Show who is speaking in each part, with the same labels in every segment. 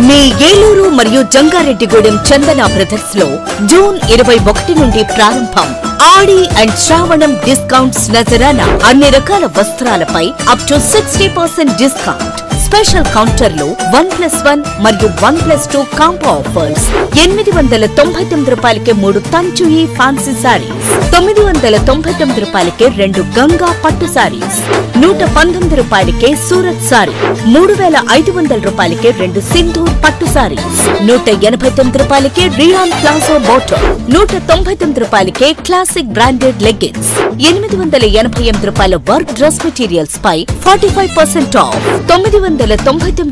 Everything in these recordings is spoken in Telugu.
Speaker 1: మీ ఏలూరు మరియు జంగారెడ్డిగూడెం చందన బ్రదర్స్ లో జూన్ 21 నుండి ప్రారంభం ఆడి అండ్ శ్రావణం డిస్కౌంట్స్ నజరానా. అన్ని రకాల వస్త్రాలపై అప్ టు 60% డిస్కౌంట్. స్పెషల్ కౌంటర్లో 1+1 మరియు 1+2 కాంబో ఆఫర్స్. 899 రూపాయలకే 3 తంచుయి ఫ్యాన్సీ సారీస్, 999 రూపాయలకే 2 గంగా పట్టు సారీస్, 119 రూపాయలకే సూరత్ సారీ, 3500 రూపాయలకే 2 సింధూర్ పట్టు సారీస్, 189 రూపాయలకే రియాన్ ప్లాజో బాటమ్, 199 రూపాయలకే క్లాసిక్ బ్రాండెడ్ లెగ్గిన్స్, 888 రూపాయల వర్క్ డ్రెస్ మెటీరియల్స్ పై 45% ఆఫ్, 999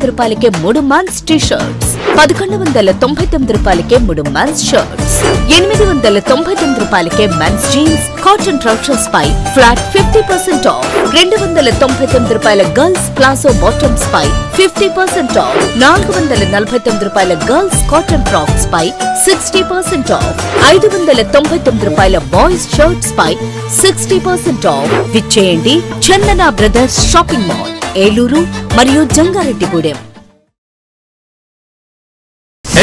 Speaker 1: రూపాయలకే 3 మెన్స్ టీ షర్ట్స్, 1199 రూపాయలకే 3 మెన్స్ షర్ట్స్, 899 రూపాయలకే మెన్స్ జీన్స్ కాటన్ ట్రౌజర్స్ పై ఫ్లాట్ 50% ఆఫ్, 299 రూపాయల గర్ల్స్ ప్లాజో బాటమ్స్ పై 50% ఆఫ్, 449 రూపాయల గర్ల్స్ కాటన్ ఫ్రాక్స్ పై 60% ఆఫ్, 599 రూపాయల బాయ్స్ షర్ట్స్ పై 60% ఆఫ్. విచ్చేయండి Chandana brothers shopping mall, Eluru మరియు జంగారెడ్డిగూడెం.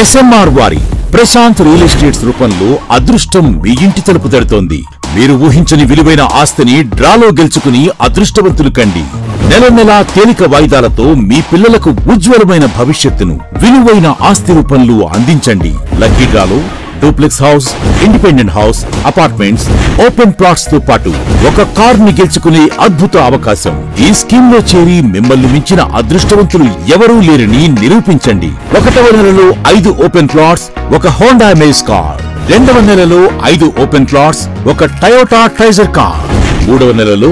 Speaker 2: SMR వారి ప్రశాంత్ రియల్ ఎస్టేట్స్ రూపంలో అదృష్టం మీ ఇంటి తలుపు తడుతోంది. మీరు ఊహించని విలువైన ఆస్తిని డ్రాలో గెలుచుకుని అదృష్టవంతులు కండి. నెల నెలా తేలిక వాయిదాలతో మీ పిల్లలకు ఉజ్వలమైన భవిష్యత్తును విలువైన ఆస్తి రూపంలో అందించండి. లక్కీ డ్రాలో duplex house, independent house, apartments, open plots తో పాటు ఒక కార్ ని గెలుచుకునే అద్భుత అవకాశం. ఈ స్కీమ్ లో చేరి మిమ్మల్ని మించిన అదృష్టవంతులు ఎవరూ లేరని నిరూపించండి. 1వ నెలలో 5 ఓపెన్ ప్లాట్స్, ఒక హోండా అమేజ్ కార్. 2వ నెలలో 5 ఓపెన్ ప్లాట్స్, ఒక టయోటా ట్రైజర్ కార్. 3వ నెలలో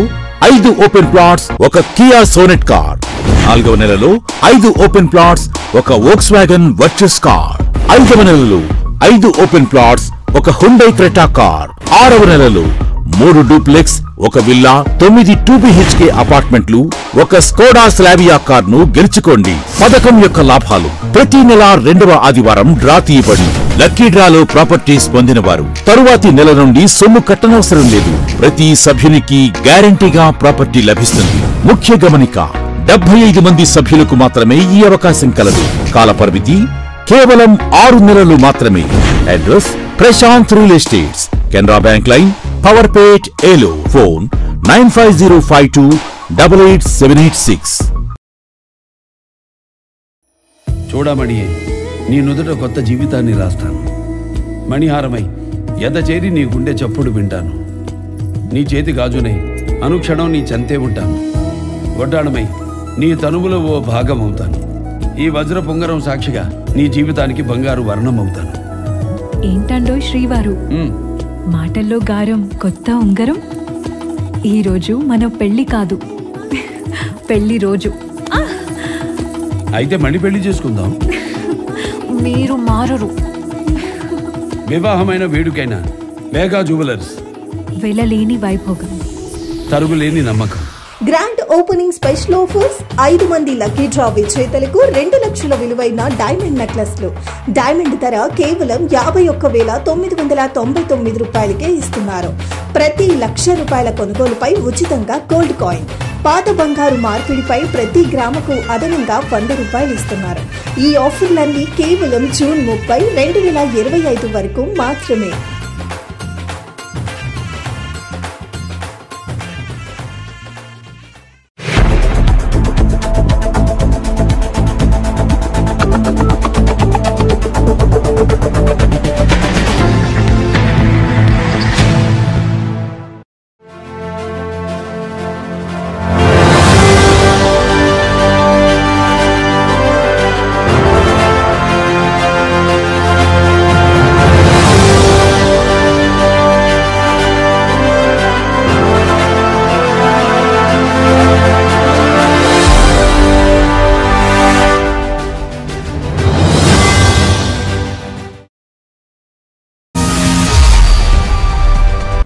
Speaker 2: 5 ఓపెన్ ప్లాట్స్, ఒక కియా సోనెట్ కార్. 4వ నెలలో 5 ఓపెన్ ప్లాట్స్, ఒక వోక్స్వాగన్ వర్చస్ కార్. 5వ నెలలో 5 ఓపెన్ ప్లాట్స్, ఒక హుండై క్రెటా కార్. 6వ నెలలో 3 డూప్లెక్స్, ఒక విల్లా, 9 2BHK అపార్ట్మెంట్లు, ఒక స్కోడా స్లావియా కార్ ను గెలుచుకోండి. పథకం యొక్క లాభాలు: ప్రతి నెల 2వ ఆదివారం డ్రా తీయబడి లక్కీ డ్రాలో ప్రాపర్టీస్ పొందిన వారు తరువాతి నెల నుండి సొమ్ము కట్టనవసరం లేదు. ప్రతి సభ్యునికి గ్యారంటీగా ప్రాపర్టీ లభిస్తుంది. ముఖ్య గమనిక: 75 మంది సభ్యులకు మాత్రమే ఈ అవకాశం కలదు. కాల పరిమితి కేవలం 6 నెలలు మాత్రమే. Address: Prashanth real estates, Canara bank line, Powerpet, Eluru. Phone 9505288786.
Speaker 3: చూడమణి, నీ నుదుట కొత్త జీవితాన్ని రాస్తాను. మణిహారమై ఎద చేరి నీ గుండె చప్పుడు వింటాను. నీ చేతి గాజునై అనుక్షణం నీ చెంతే ఉంటాను. గొడ్డాణమై నీ తనువులో ఓ భాగం అవుతాను. ఈ వజ్ర పొంగరం సాక్షిగా నీ జీవితానికి బంగారు వర్ణం అవుతాను.
Speaker 4: ఏంటండో శ్రీవారు, మాటల్లో గారం, కొత్త ఉంగరం. ఈరోజు మన పెళ్లి కాదు, పెళ్లి రోజు.
Speaker 3: అయితే మణి పెళ్లి చేసుకుందాం.
Speaker 4: మీరు మారరు.
Speaker 3: వివాహమైన వేడుకైనా వేగా జ్యువెలర్స్.
Speaker 4: వెళ్ళలేని వైభోగం,
Speaker 3: తరుగులేని నమ్మకం.
Speaker 5: Grand opening special offers. 5 మంది లక్కీ డ్రా విజేతలకు 2 లక్షల విలువైన డైమండ్ నెక్లెస్లు. డైమండ్ ధర కేవలం 51,999 రూపాయలకే ఇస్తున్నారు. ప్రతి ₹1,00,000 కొనుగోలుపై ఉచితంగా గోల్డ్ కాయిన్. పాత బంగారు మార్పిడిపై ప్రతి గ్రాముకు అదనంగా ₹100 ఇస్తున్నారు. ఈ ఆఫర్లన్నీ కేవలం జూన్ 30, 2025 వరకు మాత్రమే.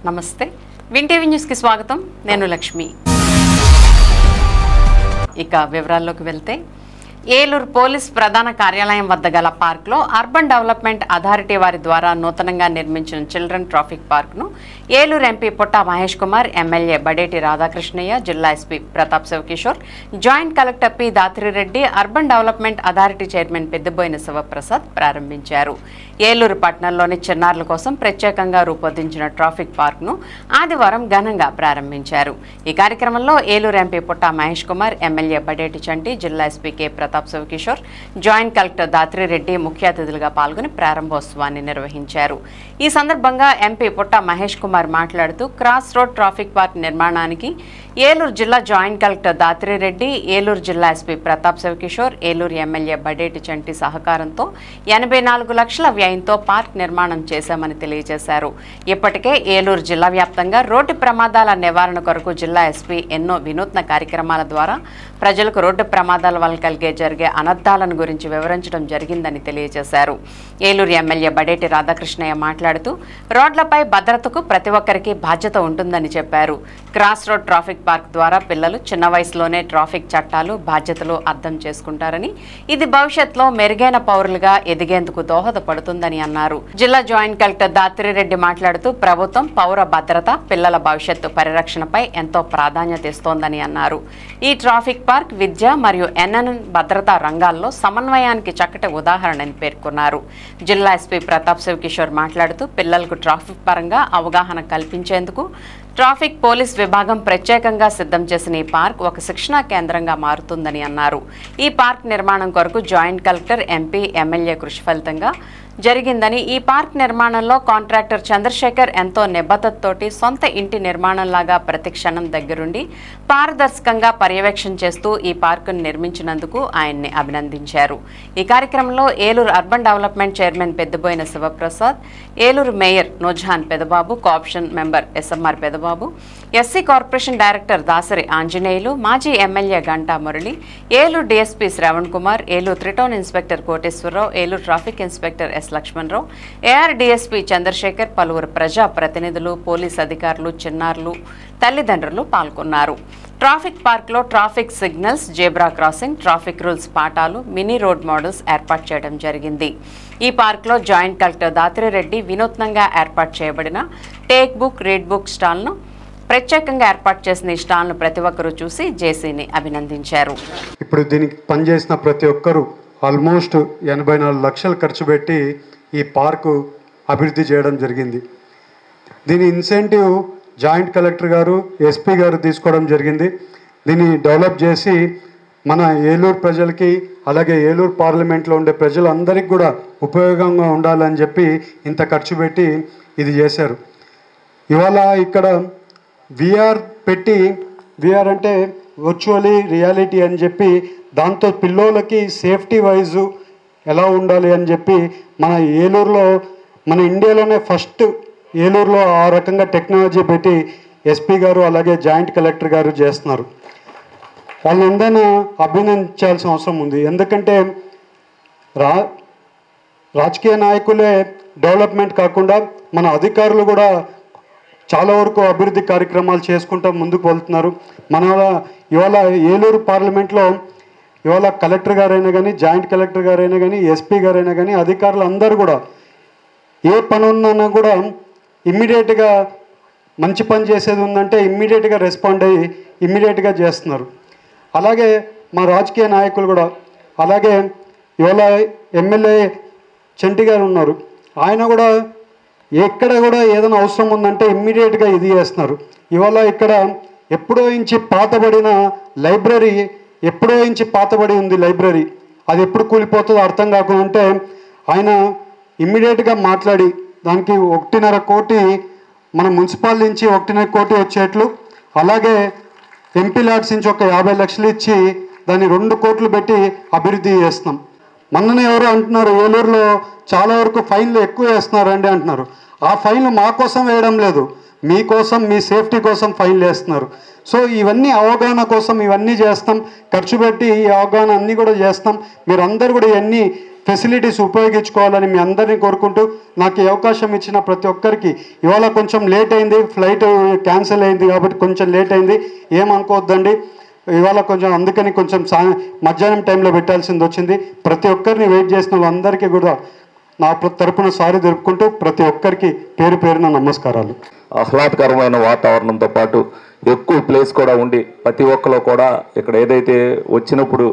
Speaker 6: నమస్తే, విన్ టీవీ న్యూస్కి స్వాగతం. నేను లక్ష్మి. ఇక వివరాల్లోకి వెళ్తే, ఏలూరు పోలీస్ ప్రధాన కార్యాలయం వద్ద గల పార్క్లో అర్బన్ డెవలప్మెంట్ అథారిటీ వారి ద్వారా నూతనంగా నిర్మించిన చిల్డ్రన్ ట్రాఫిక్ పార్క్ను ఏలూరు ఎంపీ పుట్టా మహేష్ కుమార్, ఎమ్మెల్యే బడేటి రాధాకృష్ణయ్య, జిల్లా SP Pratap Shivakishore, joint collector P Dhatri Reddy, urban development authority chairman Peddaboina Sivaprasad ప్రారంభించారు. ఏలూరు పట్టణంలోని చిన్నారుల కోసం ప్రత్యేకంగా రూపొందించిన ట్రాఫిక్ పార్క్ను ఆదివారం ఘనంగా ప్రారంభించారు. ఈ కార్యక్రమంలో ఏలూరు ఎంపీ పుట్టా మహేష్ కుమార్, ఎమ్మెల్యే బడేటి చంటి, జిల్లా SP K Pratap Shivakishore, joint collector Dhatri Reddy ముఖ్య అతిథులుగా పాల్గొని ప్రారంభోత్సవాన్ని నిర్వహించారు. ఈ సందర్భంగా ఎంపీ పుట్టా మహేష్ కుమార్ మాట్లాడుతూ క్రాస్ రోడ్ ట్రాఫిక్ పార్క్ నిర్మాణానికి ఏలూరు జిల్లా జాయింట్ కలెక్టర్ దాత్రిరెడ్డి, ఏలూరు జిల్లా ఎస్పీ ప్రతాప్ శివకిషోర్, ఏలూరు ఎమ్మెల్యే బడేటి చంటి సహకారంతో 84 లక్షల వ్యయంతో పార్క్ నిర్మాణం చేశామని తెలియజేశారు. ఇప్పటికే ఏలూరు జిల్లా వ్యాప్తంగా రోడ్డు ప్రమాదాల నివారణ కొరకు జిల్లా ఎస్పీ ఎన్నో వినూత్న కార్యక్రమాల ద్వారా ప్రజలకు రోడ్డు ప్రమాదాల వల్ల జరిగే అనర్థాలను గురించి వివరించడం జరిగిందని తెలియజేశారు. ఏలూరు ఎమ్మెల్యే బడేటి రాధాకృష్ణయ్య మాట్లాడుతూ రోడ్లపై భద్రతకు ప్రతి ఒక్కరికి బాధ్యత ఉంటుందని చెప్పారు. క్రాస్ రోడ్ ట్రాఫిక్ పార్క్ ద్వారా పిల్లలు చిన్న వయసులోనే ట్రాఫిక్ చట్టాలు, బాధ్యతలు అర్థం చేసుకుంటారని, ఇది భవిష్యత్తులో మెరుగైన పౌరులుగా ఎదిగేందుకు దోహదపడుతుందని అన్నారు. జిల్లా జాయింట్ కలెక్టర్ దాత్రిరెడ్డి మాట్లాడుతూ ప్రభుత్వం పౌర భద్రత, పిల్లల భవిష్యత్తు పరిరక్షణపై ఎంతో ప్రాధాన్యత ఇస్తోందని అన్నారు. ఈ ట్రాఫిక్ పార్క్ విద్య మరియు ఎన్ఎన్ భద్రతా రంగాల్లో సమన్వయానికి చక్కటి ఉదాహరణని పేర్కొన్నారు. జిల్లా ఎస్పీ ప్రతాప్ శివకిషోర్ మాట్లాడుతూ పిల్లలకు ట్రాఫిక్ పరంగా అవగాహన కల్పించేందుకు ట్రాఫిక్ పోలీస్ విభాగం ప్రత్యేకంగా సిద్ధం చేసిన ఈ పార్క్ ఒక శిక్షణా కేంద్రంగా మారుతుందని అన్నారు. ఈ పార్క్ నిర్మాణం కొరకు జాయింట్ కలెక్టర్, ఎంపీ, ఎమ్మెల్యే కృషి ఫలితంగా జరిగిందని, ఈ పార్క్ నిర్మాణంలో కాంట్రాక్టర్ చంద్రశేఖర్ ఎంతో నిబద్ధతతోటి సొంత ఇంటి నిర్మాణంలాగా ప్రతి క్షణం దగ్గరుండి పారదర్శకంగా పర్యవేక్షణ చేస్తూ ఈ పార్కును నిర్మించినందుకు ఆయన్ని అభినందించారు. ఈ కార్యక్రమంలో Eluru urban development chairman Peddaboina Sivaprasad, Eluru mayor Noorjahan Pedababu, co-option member SMR Pedababu, SC corporation director Dasari Anjaneyulu, మాజీ MLA Ganta Murali, Eluru DSP Shravan Kumar, Eluru three town inspector Koteswararao, Eluru traffic inspector S Lakshmanarao, AR DSP Chandrasekhar, పలువురు ప్రజా ప్రతినిధులు, పోలీస్ అధికారులు, చిన్నారులు, తల్లిదండ్రులు పాల్గొన్నారు. ట్రాఫిక్ పార్క్లో traffic signals, zebra crossing, traffic rules పాఠాలు, మినీ రోడ్ మోడల్స్ ఏర్పాటు చేయడం జరిగింది. ఈ పార్క్లో జాయింట్ కలెక్టర్ దాత్రిరెడ్డి వినూత్నంగా ఏర్పాటు చేయబడిన టేక్ బుక్, రీడ్ బుక్ స్టాల్ను ప్రత్యేకంగా ఏర్పాటు చేసిన ఈ స్టాల్ను ప్రతి ఒక్కరూ చూసి జేసీని అభినందించారు.
Speaker 7: ఇప్పుడు దీనికి పనిచేసిన ప్రతి ఒక్కరూ ఆల్మోస్ట్ 84 లక్షలు ఖర్చు పెట్టి ఈ పార్కు అభివృద్ధి చేయడం జరిగింది. దీని ఇన్సెంటివ్ జాయింట్ కలెక్టర్ గారు, ఎస్పీ గారు తీసుకోవడం జరిగింది. దీన్ని డెవలప్ చేసి మన ఏలూరు ప్రజలకి, అలాగే ఏలూరు పార్లమెంట్లో ఉండే ప్రజలందరికీ కూడా ఉపయోగంగా ఉండాలని చెప్పి ఇంత ఖర్చు పెట్టి ఇది చేశారు. ఇవాళ ఇక్కడ విఆర్ పెట్టి, విఆర్ అంటే వర్చువలీ రియాలిటీ అని చెప్పి, దాంతో పిల్లోలకి సేఫ్టీ వైజు ఎలా ఉండాలి అని చెప్పి మన ఏలూరులో, మన ఇండియాలోనే ఫస్ట్ ఏలూరులో ఆ రకంగా టెక్నాలజీ పెట్టి ఎస్పీ గారు అలాగే జాయింట్ కలెక్టర్ గారు చేస్తున్నారు. వాళ్ళందరినీ అభినందించాల్సిన అవసరం ఉంది. ఎందుకంటే రాజకీయ నాయకులే డెవలప్మెంట్ కాకుండా మన అధికారులు కూడా చాలా వరకు అభివృద్ధి కార్యక్రమాలు చేసుకుంటూ ముందుకు వెళ్తున్నారు. మన ఇవాళ ఏలూరు పార్లమెంట్లో ఇవాళ కలెక్టర్ గారైనా కానీ, జాయింట్ కలెక్టర్ గారైనా కానీ, ఎస్పీ గారైనా కానీ, అధికారులు అందరూ కూడా ఏ పని ఉన్నా కూడా ఇమ్మీడియట్గా మంచి పని చేసేది ఉందంటే ఇమ్మీడియట్గా రెస్పాండ్ అయ్యి ఇమ్మీడియట్గా చేస్తున్నారు. అలాగే మా రాజకీయ నాయకులు కూడా, అలాగే ఇవాళ ఎమ్మెల్యే చంటి గారు ఉన్నారు, ఆయన కూడా ఎక్కడ కూడా ఏదైనా అవసరం ఉందంటే ఇమ్మీడియట్గా ఇది చేస్తున్నారు. ఇవాళ ఇక్కడ ఎప్పుడో ఇంచి పాతబడిన లైబ్రరీ, ఎప్పుడో ఇంచి పాతబడి ఉంది లైబ్రరీ, అది ఎప్పుడు కూలిపోతుందో అర్థం కాకుండా ఆయన ఇమ్మీడియట్గా మాట్లాడి దానికి 1.5 కోటి మన మున్సిపాల్ నుంచి 1.5 కోటి వచ్చేట్లు, అలాగే ఎంపీ ల్యాడ్స్ నుంచి ఒక 50 లక్షలు ఇచ్చి దాన్ని 2 కోట్లు పెట్టి అభివృద్ధి చేస్తున్నాం. మొన్ననే ఎవరు అంటున్నారు ఏలూరులో చాలా వరకు ఫైన్లు ఎక్కువ వేస్తున్నారండి అంటున్నారు. ఆ ఫైన్లు మా కోసం వేయడం లేదు, మీకోసం, మీ సేఫ్టీ కోసం ఫైన్లు వేస్తున్నారు. సో ఇవన్నీ అవగాహన కోసం ఇవన్నీ చేస్తాం, ఖర్చు పెట్టి ఈ అవగాహన అన్నీ కూడా చేస్తాం. మీరందరూ కూడా ఇవన్నీ ఫెసిలిటీస్ ఉపయోగించుకోవాలని మీ అందరినీ కోరుకుంటూ, నాకు ఈ అవకాశం ఇచ్చిన ప్రతి ఒక్కరికి, ఇవాళ కొంచెం లేట్ అయింది, ఫ్లైట్ క్యాన్సిల్ అయింది కాబట్టి కొంచెం లేట్ అయింది, ఏమనుకోవద్దండి. ఇవాళ కొంచెం అందుకని కొంచెం మధ్యాహ్నం టైంలో పెట్టాల్సింది వచ్చింది. ప్రతి ఒక్కరిని వెయిట్ చేసిన వాళ్ళందరికీ కూడా నా తరపున సారీ తెలుపుకుంటూ ప్రతి ఒక్కరికి పేరు పేరున నమస్కారాలు.
Speaker 8: ఆహ్లాదకరమైన వాతావరణంతో పాటు ఎక్కువ ప్లేస్ కూడా ఉండి ప్రతి ఒక్కరు కూడా ఇక్కడ ఏదైతే వచ్చినప్పుడు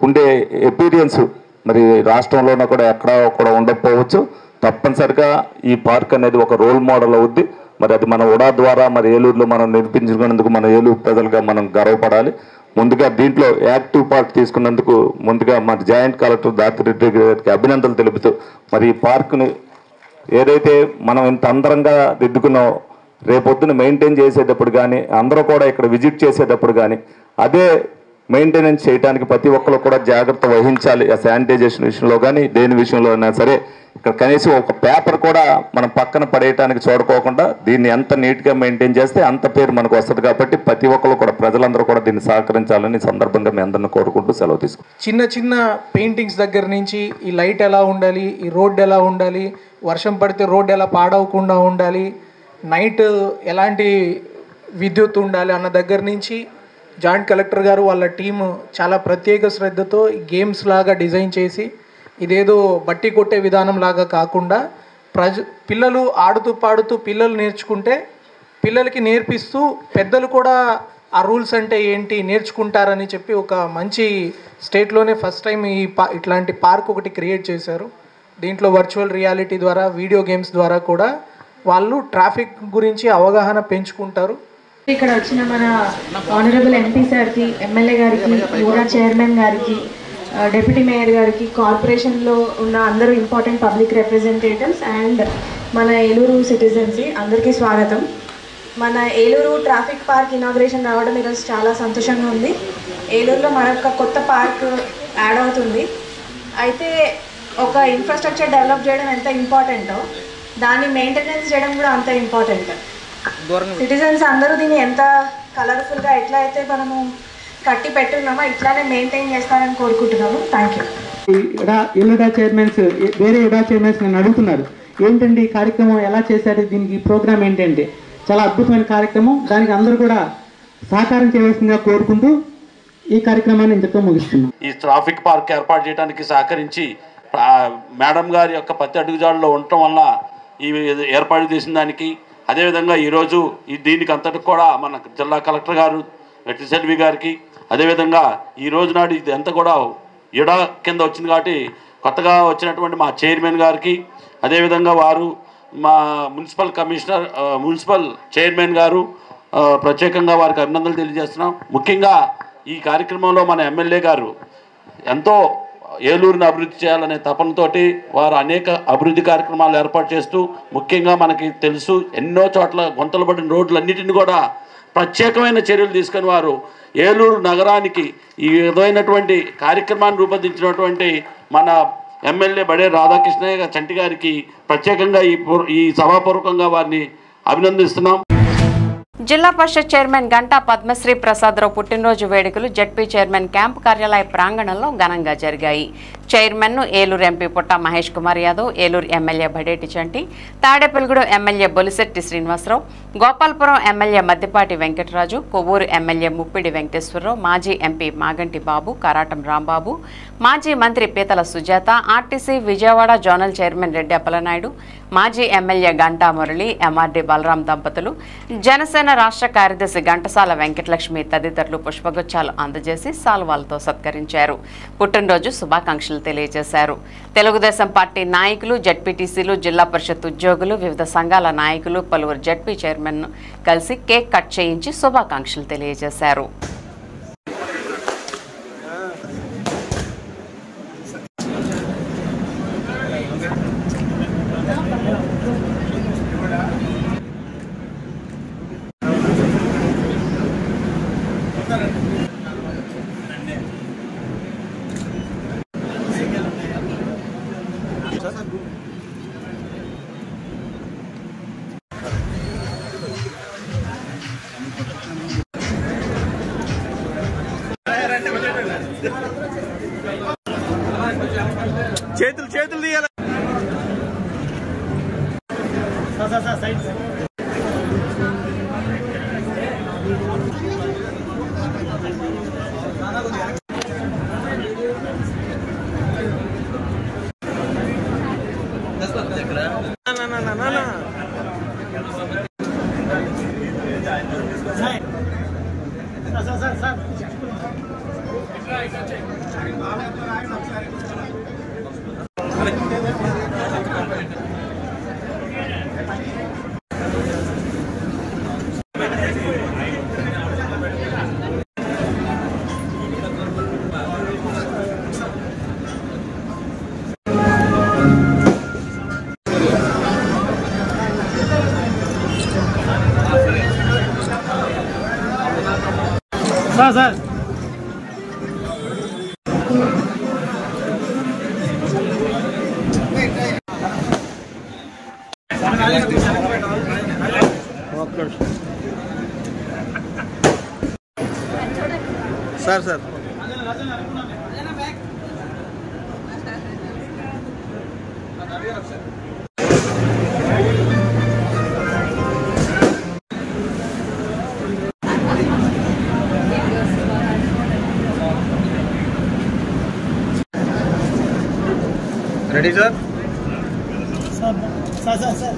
Speaker 8: ఉండే ఎక్స్పీరియన్స్ మరి రాష్ట్రంలోనే కూడా ఎక్కడ కూడా ఉండకపోవచ్చు. తప్పనిసరిగా ఈ పార్క్ అనేది ఒక రోల్ మోడల్ అవుద్ది. మరి అది మన ఉడా ద్వారా మరి ఏలూరులో మనం నిర్మించుకున్నందుకు మన ఏలూరు ప్రజలుగా మనం గర్వపడాలి. ముందుగా దీంట్లో యాక్టివ్ పార్ట్ తీసుకున్నందుకు ముందుగా మన జాయింట్ కలెక్టర్ దాతిరెడ్డి గారికి అభినందనలు తెలుపుతూ మరి ఈ పార్కుని ఏదైతే మనం ఇంత అందరంగా దిద్దుకున్నాం రేపొద్దున మెయింటైన్ చేసేటప్పుడు కానీ అందరూ కూడా ఇక్కడ విజిట్ చేసేటప్పుడు కానీ అదే మెయింటెనెన్స్ చేయడానికి ప్రతి ఒక్కరు కూడా జాగ్రత్త వహించాలి. ఆ శానిటైజేషన్ విషయంలో కానీ దేని విషయంలో అయినా సరే ఇక్కడ కనీసం ఒక పేపర్ కూడా మనం పక్కన పడేయడానికి చూడుకోకుండా దీన్ని ఎంత నీట్గా మెయింటైన్ చేస్తే అంత పేరు మనకు వస్తుంది. కాబట్టి ప్రతి ఒక్కరు కూడా ప్రజలందరూ కూడా దీన్ని సహకరించాలని సందర్భంగా మీ అందరిని కోరుకుంటూ సెలవు తీసుకుంటాం.
Speaker 9: చిన్న చిన్న పెయింటింగ్స్ దగ్గర నుంచి ఈ లైట్ ఎలా ఉండాలి, ఈ రోడ్డు ఎలా ఉండాలి, వర్షం పడితే రోడ్డు ఎలా పాడవకుండా ఉండాలి, నైట్ ఎలాంటి విద్యుత్ ఉండాలి అన్న దగ్గర నుంచి జాయింట్ కలెక్టర్ గారు వాళ్ళ టీము చాలా ప్రత్యేక శ్రద్ధతో గేమ్స్ లాగా డిజైన్ చేసి ఇదేదో బట్టి కొట్టే విధానం లాగా కాకుండా పిల్లలు ఆడుతూ పాడుతూ పిల్లలు నేర్చుకుంటే పిల్లలకి నేర్పిస్తూ పెద్దలు కూడా ఆ రూల్స్ అంటే ఏంటి నేర్చుకుంటారని చెప్పి ఒక మంచి స్టేట్లోనే ఫస్ట్ టైం ఇట్లాంటి పార్క్ ఒకటి క్రియేట్ చేశారు. దీంట్లో వర్చువల్ రియాలిటీ ద్వారా వీడియో గేమ్స్ ద్వారా కూడా వాళ్ళు ట్రాఫిక్ గురించి అవగాహన పెంచుకుంటారు.
Speaker 10: ఇక్కడ వచ్చిన మన ఆనరబుల్ ఎంపీ సార్కి, ఎమ్మెల్యే గారికి, యూరా చైర్మన్ గారికి, డిప్యూటీ మేయర్ గారికి, కార్పొరేషన్లో ఉన్న అందరూ ఇంపార్టెంట్ పబ్లిక్ రిప్రజెంటేటివ్స్ అండ్ మన ఏలూరు సిటిజన్స్ అందరికీ స్వాగతం. మన ఏలూరు ట్రాఫిక్ పార్క్ ఇనాగ్రేషన్ రావడం ఈరోజు చాలా సంతోషంగా ఉంది. ఏలూరులో మరొక కొత్త పార్క్ యాడ్ అవుతుంది. అయితే ఒక ఇన్ఫ్రాస్ట్రక్చర్ డెవలప్ చేయడం ఎంత ఇంపార్టెంటో దాన్ని మెయింటెనెన్స్ చేయడం కూడా అంత ఇంపార్టెంట్. సిటిజన్స్ అందరూ దీన్ని ఎంత కలర్ఫుల్గా ఎట్లా అయితే మనము కట్టి పెట్టున్నామో ఇట్లానే మెయింటైన్ చేస్తారని కోరుకుంటున్నాము. Thank you.
Speaker 11: ఇడా చైర్మన్స్ వేరే ఇడా చైర్మన్స్ నన్ను అడుగుతున్నారు ఏంటండి ఈ కార్యక్రమం ఎలా చేశారు, దీనికి ప్రోగ్రామ్ ఏంటంటే చాలా అద్భుతమైన కార్యక్రమం, దానికి అందరూ కూడా సహకారం చేయవలసిందిగా కోరుకుంటూ ఈ కార్యక్రమాన్ని ఇంతతో ముగిస్తున్నాం.
Speaker 12: ఈ ట్రాఫిక్ పార్క్ ఏర్పాటు చేయడానికి సహకరించి మేడం గారి యొక్క ప్రతి అడుగుజాడలో ఉండటం వల్ల ఈ ఏర్పాటు చేసిన దానికి, అదేవిధంగా ఈరోజు దీనికి అంతటికి కూడా మన జిల్లా కలెక్టర్ గారు వెట్టిసెల్వి గారికి, అదేవిధంగా ఈ రోజు నాడు ఇది అంతా కూడా ఇడా కింద వచ్చింది కాబట్టి కొత్తగా వచ్చినటువంటి మా చైర్మన్ గారికి, అదేవిధంగా వారు మా మున్సిపల్ చైర్మన్ గారు ప్రత్యేకంగా వారికి అభినందనలు తెలియజేస్తున్నాం. ముఖ్యంగా ఈ కార్యక్రమంలో మన ఎమ్మెల్యే గారు ఎంతో ఏలూరుని అభివృద్ధి చేయాలనే తపనతోటి వారు అనేక అభివృద్ధి కార్యక్రమాలు ఏర్పాటు చేస్తూ, ముఖ్యంగా మనకి తెలుసు ఎన్నో చోట్ల గుంతలు పడిన రోడ్లన్నిటిని కూడా ప్రత్యేకమైన చర్యలు తీసుకొని వారు ఏలూరు నగరానికి ఈ విధమైనటువంటి కార్యక్రమాన్ని రూపొందించినటువంటి మన ఎమ్మెల్యే బడే రాధాకృష్ణయ్య చంటి గారికి ప్రత్యేకంగా ఈ సభాపూర్వకంగా వారిని అభినందిస్తున్నాం.
Speaker 6: జిల్లా పరిషత్ చైర్మన్ గంటా పద్మశ్రీ ప్రసాదరావు పుట్టినరోజు వేడుకలు జడ్పీ చైర్మన్ క్యాంపు కార్యాలయ ప్రాంగణంలో ఘనంగా జరిగాయి. చైర్మన్ను Eluru MP Putta Mahesh Kumar Yadav, Eluru MLA Badeti Chanti, Tadepalligudem MLA Bolisetti Srinivasarao, Gopalapuram MLA Maddipati Venkataraju, Kovvur MLA Muppidi Venkateswararao, మాజీ ఎంపీ మాగంటి బాబు, కరాటం రాంబాబు, మాజీ మంత్రి Peethala Sujatha, RTC Vijayawada zonal chairman Reddy Appalanaidu, మాజీ ఎమ్మెల్యే గంటా మురళి, ఎంఆర్డీ బలరాం దంపతులు, జనసేన రాష్ట్ర కార్యదర్శి ఘంటసాల వెంకటలక్ష్మి తదితరులు పుష్పగుచ్చాలు అందజేసి సాల్వాలతో సత్కరించారు. పుట్టినరోజు శుభాకాంక్షలు తెలియజేశారు. తెలుగుదేశం పార్టీ నాయకులు, జడ్పీటీసీలు, జిల్లా పరిషత్ ఉద్యోగులు, వివిధ సంఘాల నాయకులు, పలువురు జడ్పీ చైర్మన్ కలిసి కేక్ కట్ చేయించి శుభాకాంక్షలు తెలియజేశారు.
Speaker 13: చేతులు తీయాలి. Side sir sir sir ready sir sir sir sir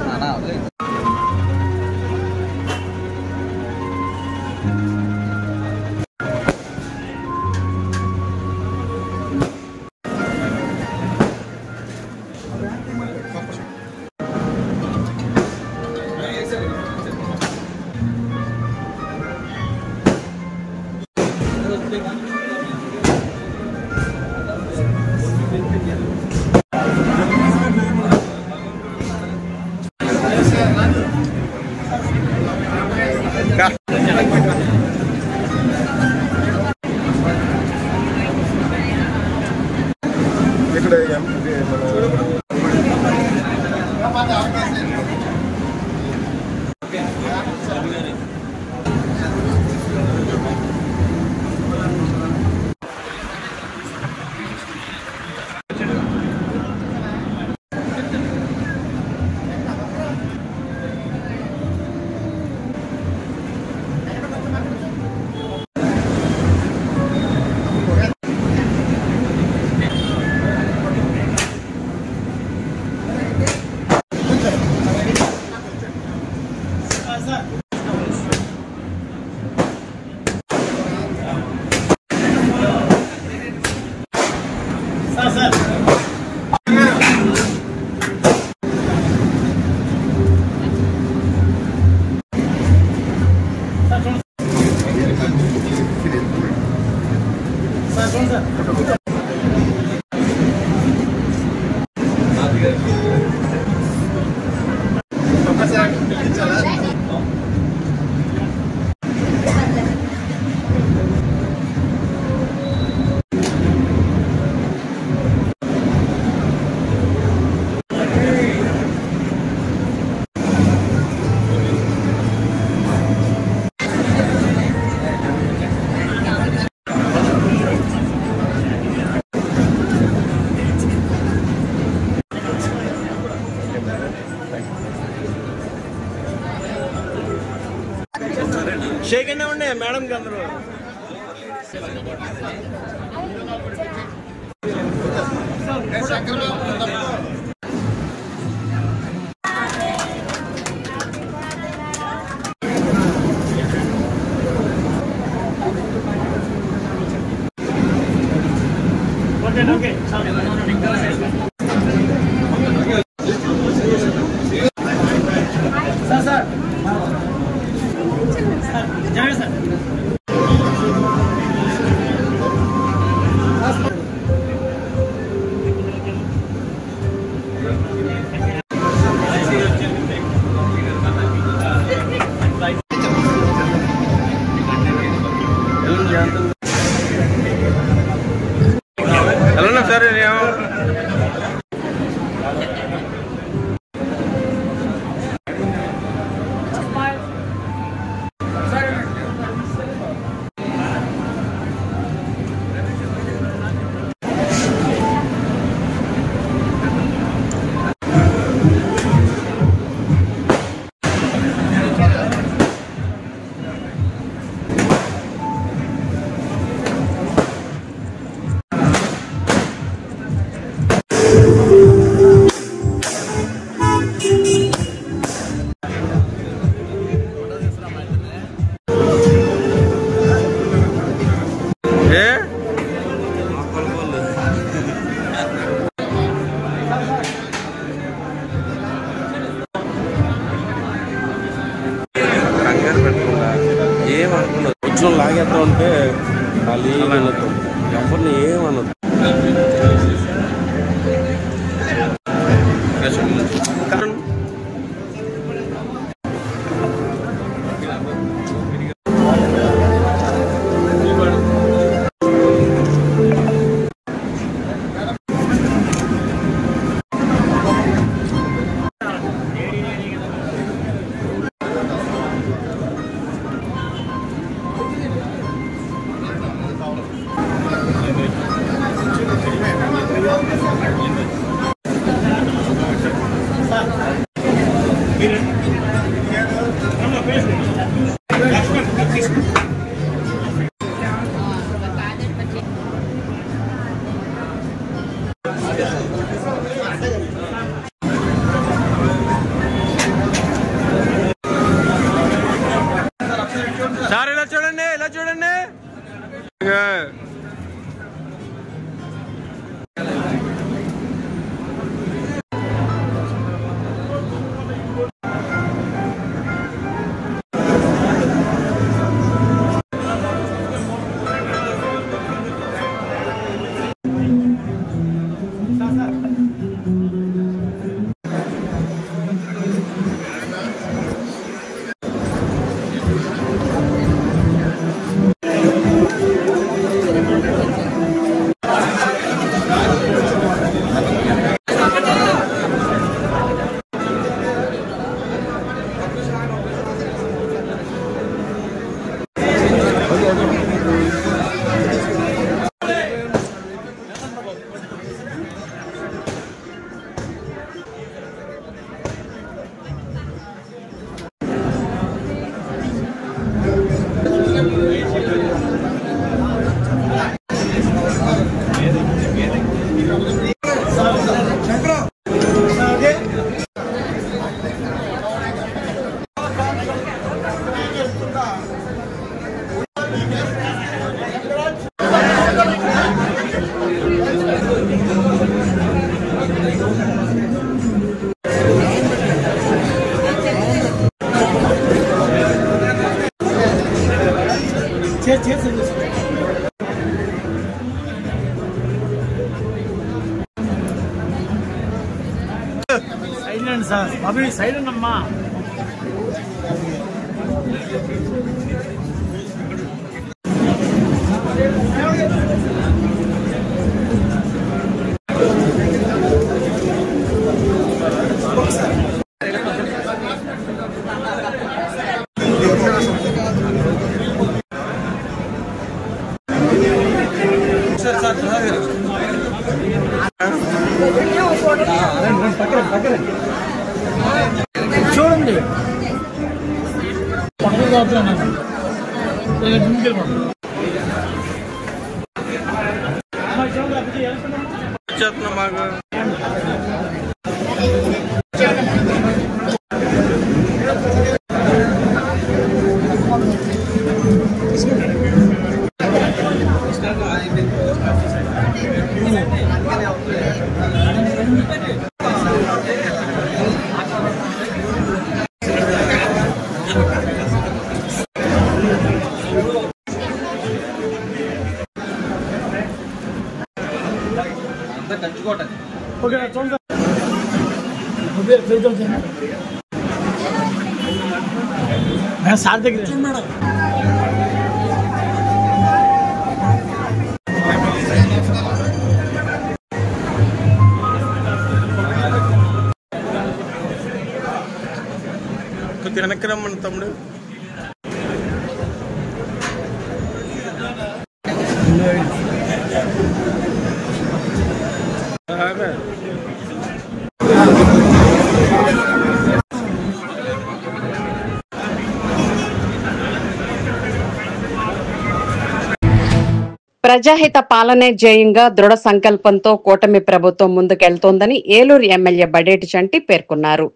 Speaker 13: shake అయినా ఉండే మేడం కి అందరూ ఓకే సార్ సార్ జాగ్రత్త సార్ ఎలా సార్ అన్నది సార్ ఇలా చూడండి, ఇలా చూడండి.
Speaker 14: సైలెంట్ సార్ బాబు, సైలెంట్ అమ్మా. చూడండి
Speaker 13: మాకు
Speaker 14: ఓకే చూడండి సార్ దగ్గర
Speaker 13: కొద్దిగా వెనక్కి రమ్మని తమ్ముడు.
Speaker 6: ప్రజాహిత పాలనే ధ్యేయంగా దృఢ సంకల్పంతో కూటమి ప్రభుత్వం ముందుకెళ్తోందని ఏలూరు ఎమ్మెల్యే బడేటి చంటి పేర్కొన్నారు.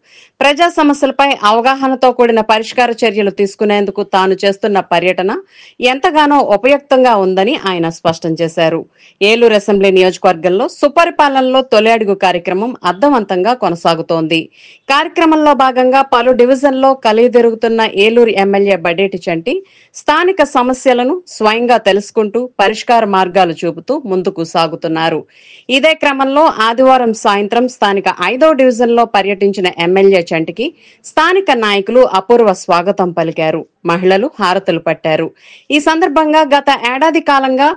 Speaker 6: ప్రజా సమస్యలపై అవగాహనతో కూడిన పరిష్కార చర్యలు తీసుకునేందుకు తాను చేస్తున్న పర్యటన ఎంతగానో ఉపయుక్తంగా ఉందని ఆయన స్పష్టం చేశారు. ఏలూరు అసెంబ్లీ నియోజకవర్గంలో సుపరిపాలనలో తొలి అడుగు కార్యక్రమం అర్థవంతంగా కొనసాగుతోంది. కార్యక్రమంలో భాగంగా పలు డివిజన్లో కలియదిరుగుతున్న ఏలూరు ఎమ్మెల్యే బడేటి చంటి స్థానిక సమస్యలను స్వయంగా తెలుసుకుంటూ పరిష్కార పరిష్కార మార్గాలు చూపుతూ ముందుకు సాగుతున్నారు. ఇదే క్రమంలో ఆదివారం సాయంత్రం స్థానిక 5వ డివిజన్లో పర్యటించిన ఎమ్మెల్యే చంటికి స్థానిక నాయకులు అపూర్వ స్వాగతం పలికారు. మహిళలు హారతులు పట్టారు. ఈ సందర్భంగా గత ఏడాది కాలంగా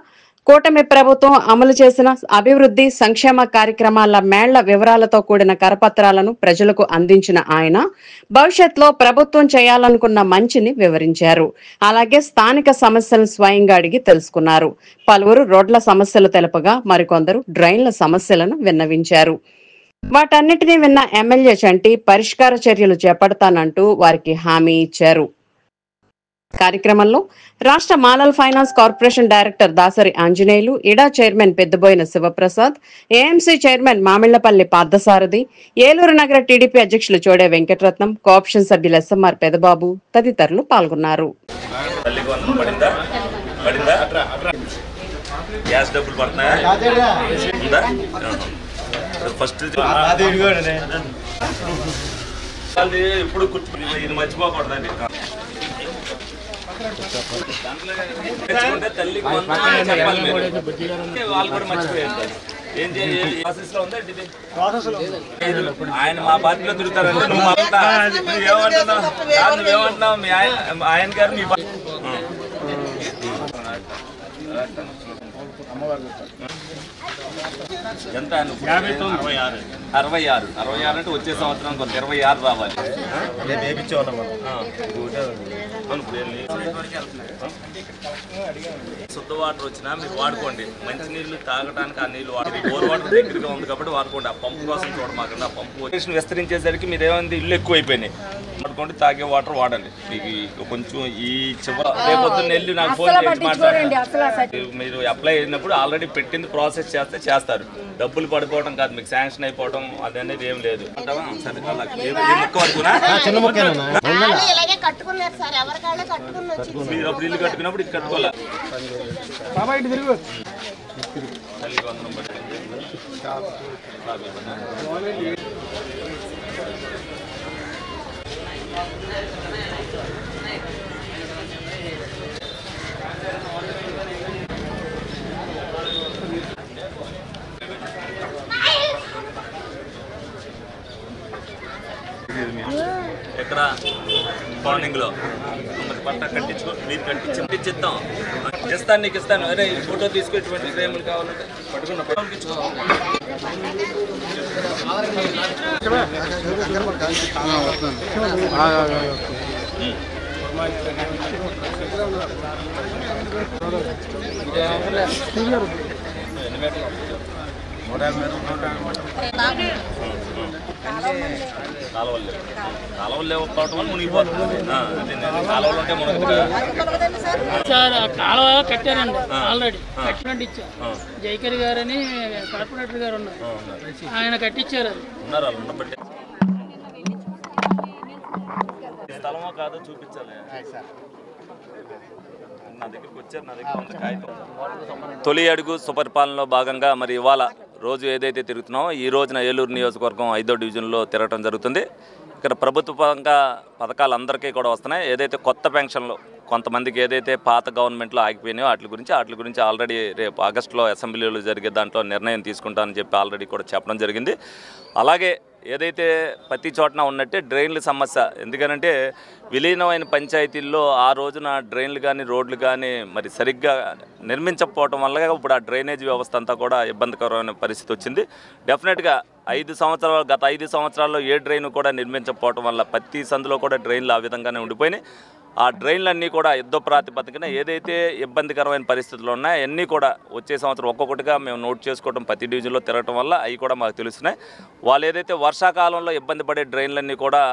Speaker 6: కూటమి ప్రభుత్వం అమలు చేసిన అభివృద్ధి సంక్షేమ కార్యక్రమాల మేళ్ల వివరాలతో కూడిన కరపత్రాలను ప్రజలకు అందించిన ఆయన భవిష్యత్తులో ప్రభుత్వం చేయాలనుకున్న మంచిని వివరించారు. అలాగే స్థానిక సమస్యలను స్వయంగా అడిగి తెలుసుకున్నారు. పలువురు రోడ్ల సమస్యలు తెలుపగా మరికొందరు డ్రైన్ల సమస్యలను విన్నవించారు. వాటన్నిటినీ విన్న ఎమ్మెల్యే చంటి పరిష్కార చర్యలు చేపడతానంటూ వారికి హామీ ఇచ్చారు. కార్యక్రమంలో రాష్ట్ర మాలల్ finance corporation director Dasari Anjaneyulu, ఇడా chairman Peddaboina Sivaprasad, AMC chairman Mamillapalli Parthasarathi, Eluru నగర టీడీపీ అధ్యక్షులు చోడే వెంకటరత్నం, కోఆప్షన్ సభ్యులు ఎస్ఎంఆర్ పెదబాబు తదితరులు పాల్గొన్నారు.
Speaker 15: ఆయన మా పార్టీలో తిరుగుతారంటే నువ్వేమంటున్నావు మీ ఆయన గారు మీ ఎంత 66 అంటే వచ్చే సంవత్సరం కొంత 26 రావాలి. శుద్ధ వాటర్ వచ్చినా మీరు వాడుకోండి. మంచి నీళ్లు తాగడానికి ఆ నీళ్లు వాడి బోర్ వాటర్ దగ్గరగా ఉంది కాబట్టి వాడుకోండి. ఆ పంపు కోసం చూడమాకండి. ఆ పంపు విస్తరించేసరికి మీరు ఏమైంది ఇల్లు ఎక్కువ అయిపోయినాయి. వాడుకోండి, తాగే వాటర్ వాడండి. మీకు కొంచెం ఈ చివర రేపొద్దున్న వెళ్ళి నాకు ఫోన్ చేసి మాట్లాడండి. మీరు అప్లై అయినప్పుడు ఆల్రెడీ పెట్టింది ప్రాసెస్ చేస్తే చేస్తారు. డబ్బులు పడిపోవడం కాదు, మీకు శాంక్షన్ అయిపోవడం అదనేది ఏం లేదు. సరే మొక్క వరకునా మీరు అప్పుడు ఇల్లు కట్టుకున్నప్పుడు ఇది కట్టుకోవాలి. ఎక్కడ మార్నింగ్ లో మరి పట్ట కట్టించుకో, మీరు కట్టించిస్తాం ఇస్తాను, నీకు ఇస్తాను. అరే ఈ ఫోటో తీసుకొచ్చి ఫ్రేములు కావాలంటే పట్టుకున్న పంపించుకో. కాలువలు లేకపోవటం వల్ల మునిగిపోతుంది. కాలువలు ఉంటే మునగదు.
Speaker 16: సార్ కాలువ కట్టారండి, ఆల్రెడీ కట్టినట్టు ఇచ్చారు. జైకర్ గారని కార్పొరేటర్ గారు ఉన్నారు, ఆయన కట్టించారు.
Speaker 15: ఉన్నారు వాళ్ళు ఉండబట్టి. స్థలమో కాదో చూపించాలి. నా దగ్గరికి వచ్చారు, నా దగ్గర ఉంది కాగితం. తొలి అడుగు సుపరిపాలనలో భాగంగా మరి ఇవాళ రోజు ఏదైతే తిరుగుతున్నామో ఈ రోజున ఏలూరు నియోజకవర్గం 5వ డివిజన్లో తిరగటం జరుగుతుంది. ఇక్కడ ప్రభుత్వంగా పథకాలు అందరికీ కూడా వస్తున్నాయి. ఏదైతే కొత్త పెన్షన్లు కొంతమందికి ఏదైతే పాత గవర్నమెంట్లో ఆగిపోయినాయో వాటి గురించి ఆల్రెడీ రేపు ఆగస్టులో అసెంబ్లీలో జరిగే దాంట్లో నిర్ణయం తీసుకుంటానని చెప్పి ఆల్రెడీ కూడా చెప్పడం జరిగింది. అలాగే ఏదైతే ప్రతి చోటన ఉన్నట్టే డ్రైన్ల సమస్య, ఎందుకనంటే విలీనమైన పంచాయతీల్లో ఆ రోజున డ్రైన్లు కానీ రోడ్లు కానీ మరి సరిగ్గా నిర్మించకపోవడం వల్ల ఇప్పుడు ఆ డ్రైనేజ్ వ్యవస్థ అంతా కూడా ఇబ్బందికరమైన పరిస్థితి వచ్చింది. డెఫినెట్గా గత 5 సంవత్సరాల్లో ఏ డ్రైన్ కూడా నిర్మించకపోవడం వల్ల ప్రతి సందులో కూడా డ్రైన్లు ఆ విధంగానే ఉండిపోయినాయి. ఆ డ్రైన్లన్నీ కూడా యుద్ధ ప్రాతిపదికన ఏదైతే ఇబ్బందికరమైన పరిస్థితులు ఉన్నాయో అన్నీ కూడా వచ్చే సంవత్సరం ఒక్కొక్కటిగా మేము నోట్ చేసుకోవడం, ప్రతి డివిజన్లో తిరగటం వల్ల అవి కూడా మాకు తెలుస్తున్నాయి. వాళ్ళు ఏదైతే వర్షాకాలంలో ఇబ్బంది పడే డ్రైన్లన్నీ కూడా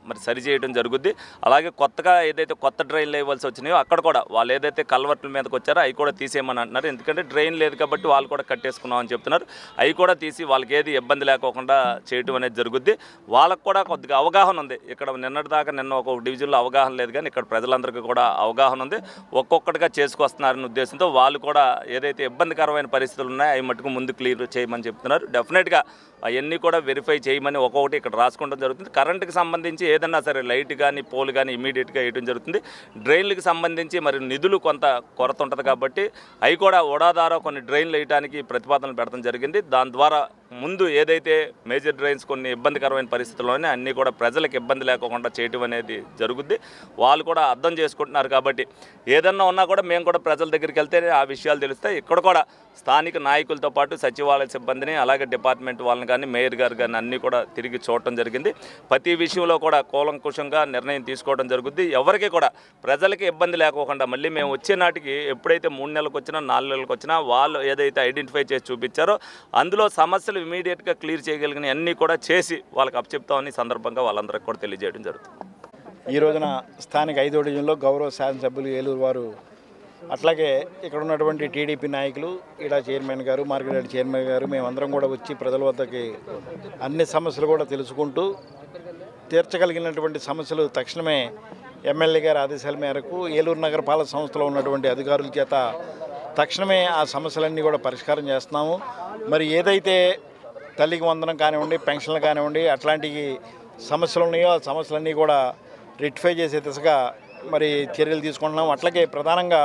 Speaker 15: మరి సరిచేయడం జరుగుద్ది. అలాగే కొత్తగా ఏదైతే కొత్త డ్రైన్లు వేయవలసి వచ్చినాయో అక్కడ కూడా వాళ్ళు ఏదైతే కల్వర్ట్ల మీదకి వచ్చారో అవి కూడా తీసేయమని అంటున్నారు. ఎందుకంటే డ్రైన్ లేదు కాబట్టి వాళ్ళు కూడా కట్టేసుకున్నామని చెప్తున్నారు. అవి కూడా తీసి వాళ్ళకి ఏది ఇబ్బంది లేకోకుండా చేయడం అనేది జరుగుద్ది. వాళ్ళకు కూడా కొద్దిగా అవగాహన ఉంది. ఇక్కడ నిన్న ఒక డివిజన్లో అవగాహన లేదు, కానీ ఇక్కడ ప్రజలందరికీ కూడా అవగాహన ఉంది. ఒక్కొక్కటిగా చేసుకొస్తున్నారనే ఉద్దేశంతో వాళ్ళు కూడా ఏదైతే ఇబ్బందికరమైన పరిస్థితులు ఉన్నాయో అవి మటుకు ముందు క్లియర్ చేయమని చెప్తున్నారు. డెఫినెట్గా అవన్నీ కూడా వెరిఫై చేయమని ఒక్కొక్కటి ఇక్కడ రాసుకోవడం జరుగుతుంది. కరెంటుకి సంబంధించి ఏదన్నా సరే లైట్ కానీ పోల్ కానీ ఇమీడియట్గా వేయడం జరుగుతుంది. డ్రైన్లకు సంబంధించి మరి నిధులు కొంత కొరత ఉంటుంది కాబట్టి అవి కూడా వడా ద్వారా కొన్ని డ్రైన్లు వేయడానికి ప్రతిపాదనలు పెడతాం జరిగింది. దాని ద్వారా ముందు ఏదైతే మేజర్ డ్రైన్స్ కొన్ని ఇబ్బందికరమైన పరిస్థితుల్లోనే అన్నీ కూడా ప్రజలకు ఇబ్బంది లేకుండా చేయటం అనేది జరుగుద్ది. వాళ్ళు కూడా అర్థం చేసుకుంటున్నారు కాబట్టి ఏదన్నా ఉన్నా కూడా మేము కూడా ప్రజల దగ్గరికి వెళ్తే ఆ విషయాలు తెలుస్తాయి. ఇక్కడ కూడా స్థానిక నాయకులతో పాటు సచివాలయ సిబ్బందిని అలాగే డిపార్ట్మెంట్ వాళ్ళని కానీ మేయర్ గారు కానీ అన్నీ కూడా తిరిగి చూడటం జరిగింది. ప్రతి విషయంలో కూడా కూలంకుషంగా నిర్ణయం తీసుకోవడం జరుగుద్ది. ఎవరికి కూడా ప్రజలకి ఇబ్బంది లేకోకుండా మళ్ళీ మేము వచ్చే నాటికి ఎప్పుడైతే 3 నెలలకు వచ్చినా 4 నెలలకు వచ్చినా వాళ్ళు ఏదైతే ఐడెంటిఫై చేసి చూపించారో అందులో సమస్యలు ఇమీడియట్గా క్లియర్ చేయగలిగిన అన్నీ కూడా చేసి వాళ్ళకి అప్పచెప్తామని సందర్భంగా వాళ్ళందరికీ కూడా తెలియజేయడం జరుగుతుంది.
Speaker 17: ఈ రోజున స్థానిక 5వ డివిజన్లో గౌరవ శాసనసభ్యులు ఏలూరు వారు అట్లాగే ఇక్కడ ఉన్నటువంటి టీడీపీ నాయకులు ఈడా చైర్మన్ గారు మార్కెట్ యార్డ్ చైర్మన్ గారు మేమందరం కూడా వచ్చి ప్రజల వద్దకి అన్ని సమస్యలు కూడా తెలుసుకుంటూ తీర్చగలిగినటువంటి సమస్యలు తక్షణమే ఎమ్మెల్యే గారి ఆదేశాల మేరకు ఏలూరు నగరపాలక సంస్థలో ఉన్నటువంటి అధికారుల చేత తక్షణమే ఆ సమస్యలన్నీ కూడా పరిష్కారం చేస్తున్నాము. మరి ఏదైతే తల్లికి వందనం కానివ్వండి, పెన్షన్లు కానివ్వండి, అట్లాంటి సమస్యలు ఉన్నాయో ఆ సమస్యలన్నీ కూడా రెక్టిఫై చేసే దిశగా మరి చర్యలు తీసుకుంటున్నాం. అట్లాగే ప్రధానంగా